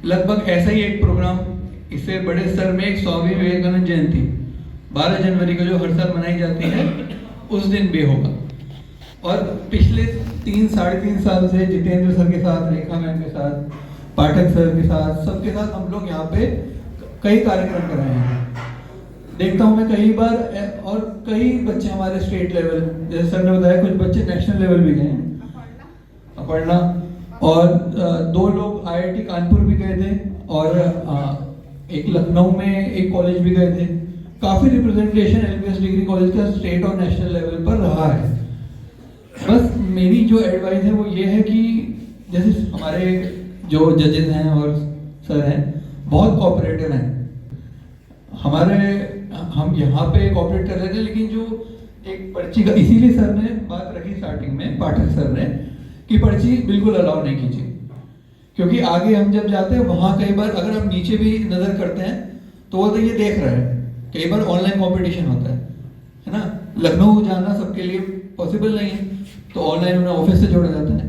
लगभग ऐसा ही एक प्रोग्राम इससे बड़े स्तर में एक 100वीं विवेकानंद जयंती 12 जनवरी को जो हर साल मनाई जाती है उस दिन भी होगा। और पिछले 3-3.5 साल से जितेंद्र सर के साथ, रेखा मैम के साथ, पाठक सर के साथ, सबके साथ हम लोग यहाँ पे कई कार्यक्रम कराए हैं। देखता हूँ मैं कई बार, और कई बच्चे हमारे स्टेट लेवल, जैसे सर ने बताया, कुछ बच्चे नेशनल लेवल भी गए हैं पढ़ना, और 2 लोग IIT कानपुर भी गए थे, और एक लखनऊ में एक कॉलेज भी गए थे। काफ़ी रिप्रेजेंटेशन LBS डिग्री कॉलेज का स्टेट और नेशनल लेवल पर रहा है। बस मेरी जो एडवाइस है वो ये है कि जैसे हमारे जो जजेस हैं और सर हैं बहुत कोऑपरेटिव हैं, हम यहाँ पे कोऑपरेट कर रहे थे, लेकिन जो एक पर्ची का, इसीलिए सर ने बात रखी स्टार्टिंग में, पाठक सर ने, कि पर्ची बिल्कुल अलाउ नहीं कीजिए, क्योंकि आगे हम जब जाते हैं वहाँ कई बार अगर आप नीचे भी नज़र करते हैं तो वो तो ये देख रहा है, कई बार ऑनलाइन कंपटीशन होता है ना, लखनऊ जाना सबके लिए पॉसिबल नहीं है, तो ऑनलाइन उन्हें ऑफिस से जोड़ा जाता है,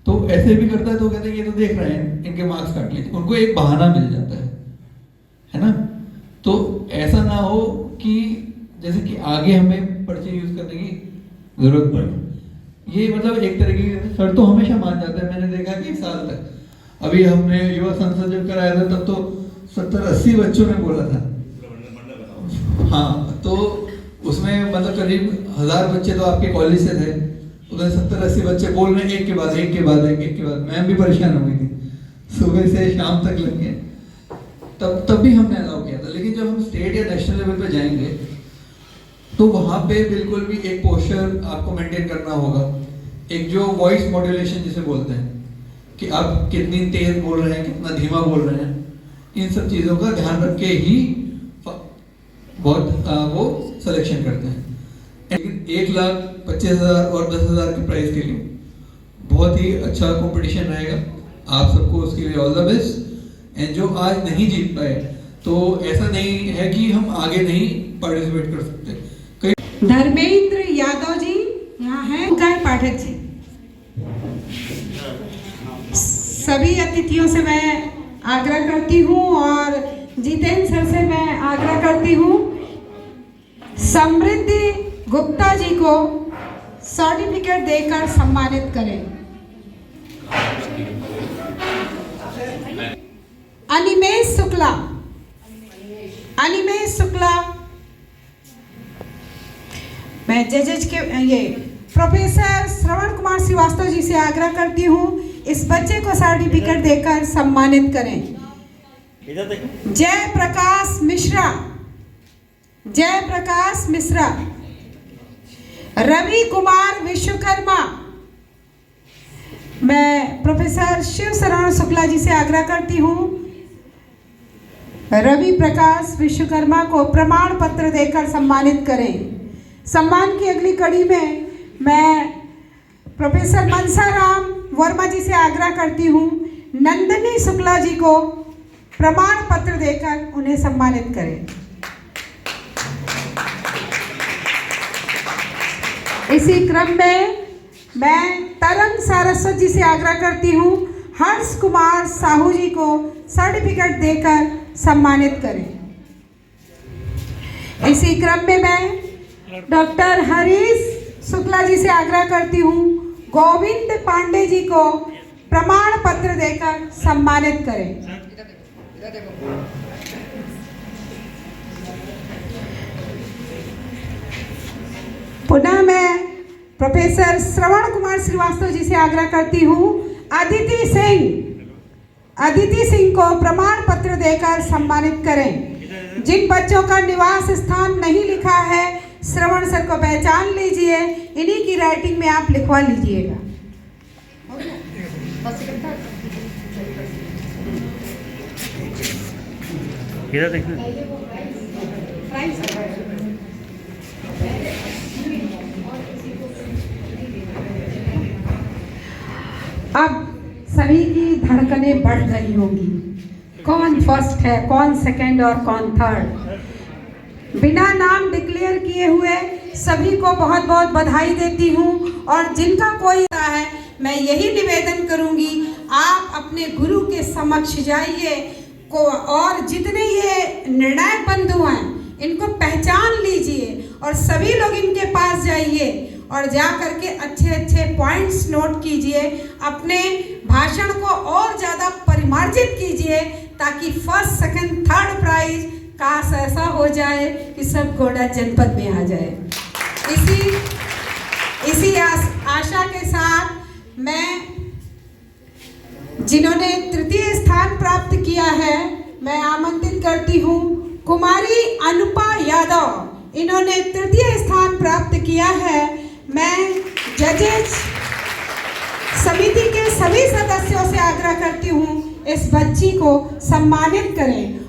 तो ऐसे भी करता है तो कहते हैं ये तो देख रहे हैं, इनके मार्क्स काट लीजिए, उनको एक बहाना मिल जाता है ना। तो ऐसा ना हो कि जैसे कि आगे हमें पर्ची यूज करने की जरूरत पड़े। ये मतलब एक तरीके से सर तो हमेशा मान जाते हैं, मैंने देखा कि 1 साल तक, अभी हमने युवा संसद जब कराया था तब तो 70-80 बच्चों ने बोला था, हाँ, तो उसमें मतलब करीब 1000 बच्चे तो आपके कॉलेज से थे, उधर 70-80 बच्चे बोल रहे हैं एक के बाद एक। मैम भी परेशान हो गई थी, सुबह से शाम तक लग गए, तब भी हमने अलाउ किया था। लेकिन जब हम स्टेट या नेशनल लेवल पे जाएंगे तो वहाँ पे बिल्कुल भी एक पोस्चर आपको मेंटेन करना होगा, एक जो वॉइस मॉड्यूलेशन जिसे बोलते हैं, कि आप कितनी तेज बोल रहे हैं, कितना धीमा बोल रहे हैं, इन सब चीज़ों का ध्यान रख के ही बहुत वो सिलेक्शन करते हैं। लेकिन 1,25,000 और 10,000 के प्राइस के लिए बहुत ही अच्छा कंपटीशन रहेगा। आप सबको उसके लिए ऑल द बेस्ट। एंड जो आज नहीं जीत पाए, तो ऐसा नहीं है कि हम आगे नहीं पार्टिसिपेट कर सकते। धर्मेंद्र यादव जी यहाँ हैं, गाय पाठक जी। सभी अतिथियों से मैं आग्रह करती हूँ और जितेंद्र सर से मैं आग्रह करती हूँ, समृद्धि गुप्ता जी को सर्टिफिकेट देकर सम्मानित करें। अनिमेश शुक्ला, मैं जजेज के ये प्रोफेसर श्रवण कुमार श्रीवास्तव जी से आग्रह करती हूँ इस बच्चे को सर्टिफिकेट देकर सम्मानित करें। जयप्रकाश मिश्रा, रवि कुमार विश्वकर्मा, मैं प्रोफेसर शिव शरण शुक्ला जी से आग्रह करती हूँ रवि प्रकाश विश्वकर्मा को प्रमाण पत्र देकर सम्मानित करें। सम्मान की अगली कड़ी में मैं प्रोफेसर मनसाराम वर्मा जी से आग्रह करती हूँ नंदिनी शुक्ला जी को प्रमाण पत्र देकर उन्हें सम्मानित करें। इसी क्रम में मैं तरंग सारस्वत जी से आग्रह करती हूँ हर्ष कुमार साहू जी को सर्टिफिकेट देकर सम्मानित करें। इसी क्रम में मैं डॉक्टर हरीश शुक्ला जी से आग्रह करती हूँ गोविंद पांडे जी को प्रमाण पत्र देकर सम्मानित करें। पुनः मैं प्रोफेसर श्रवण कुमार श्रीवास्तव जी से आग्रह करती हूँ अदिति सिंह को प्रमाण पत्र देकर सम्मानित करें। जिन बच्चों का निवास स्थान नहीं लिखा है श्रवण सर को पहचान लीजिए, इन्हीं की राइटिंग में आप लिखवा लीजिएगा। अब सभी की धड़कनें बढ़ रही होंगी, कौन फर्स्ट है, कौन सेकंड और कौन थर्ड। बिना नाम डिक्लेयर किए हुए सभी को बहुत बहुत बधाई देती हूँ और जिनका कोई है मैं यही निवेदन करूँगी आप अपने गुरु के समक्ष जाइए को और जितने ये निर्णायक बंधु हैं इनको पहचान लीजिए और सभी लोग इनके पास जाइए और जा करके अच्छे अच्छे पॉइंट्स नोट कीजिए, अपने भाषण को और ज़्यादा परिमार्जित कीजिए ताकि फर्स्ट सेकंड थर्ड प्राइज काश ऐसा हो जाए कि सब गोंडा जनपद में आ जाए। इसी आशा के साथ मैं जिन्होंने तृतीय स्थान प्राप्त किया है मैं आमंत्रित करती हूँ कुमारी अनुपा यादव, इन्होंने तृतीय स्थान प्राप्त किया है। मैं जजेस समिति के सभी सदस्यों से आग्रह करती हूँ इस बच्ची को सम्मानित करें।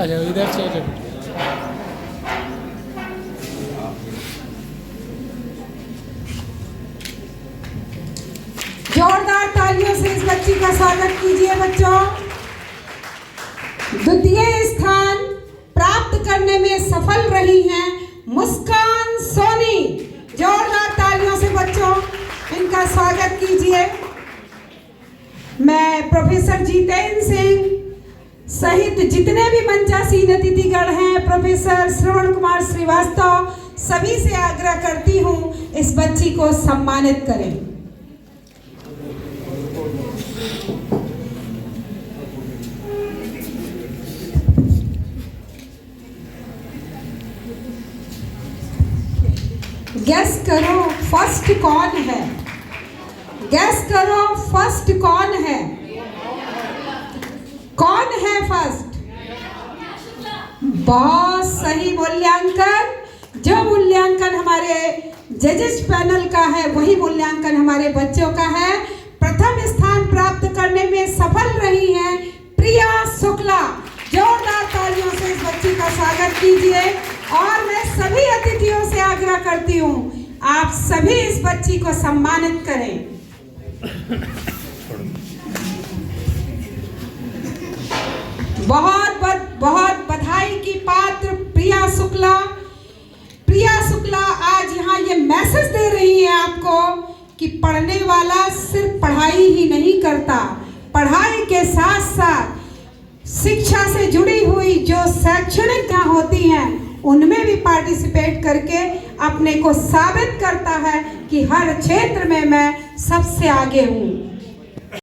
इधर से जोरदार तालियों से इस बच्ची का स्वागत कीजिए। बच्चों, द्वितीय स्थान प्राप्त करने में सफल रही हैं मुस्कान सोनी। जोरदार तालियों से बच्चों इनका स्वागत कीजिए। मैं प्रोफेसर जितेंद्र सिंह सहित जितने भी मंचासीन अतिथिगण हैं, प्रोफेसर श्रवण कुमार श्रीवास्तव, सभी से आग्रह करती हूँ इस बच्ची को सम्मानित करें। गैस करो फर्स्ट कौन है? गैस करो फर्स्ट कौन है? कौन है फर्स्ट? बहुत सही मूल्यांकन। जो मूल्यांकन हमारे जजेस पैनल का है वही मूल्यांकन हमारे बच्चों का है। प्रथम स्थान प्राप्त करने में सफल रही हैं प्रिया शुक्ला। जोरदार तालियों से इस बच्ची का स्वागत कीजिए। और मैं सभी अतिथियों से आग्रह करती हूँ आप सभी इस बच्ची को सम्मानित करें। बहुत बधाई की पात्र प्रिया शुक्ला आज यहाँ ये मैसेज दे रही है आपको कि पढ़ने वाला सिर्फ पढ़ाई ही नहीं करता, पढ़ाई के साथ साथ शिक्षा से जुड़ी हुई जो शैक्षणिक होती हैं उनमें भी पार्टिसिपेट करके अपने को साबित करता है कि हर क्षेत्र में मैं सबसे आगे हूँ।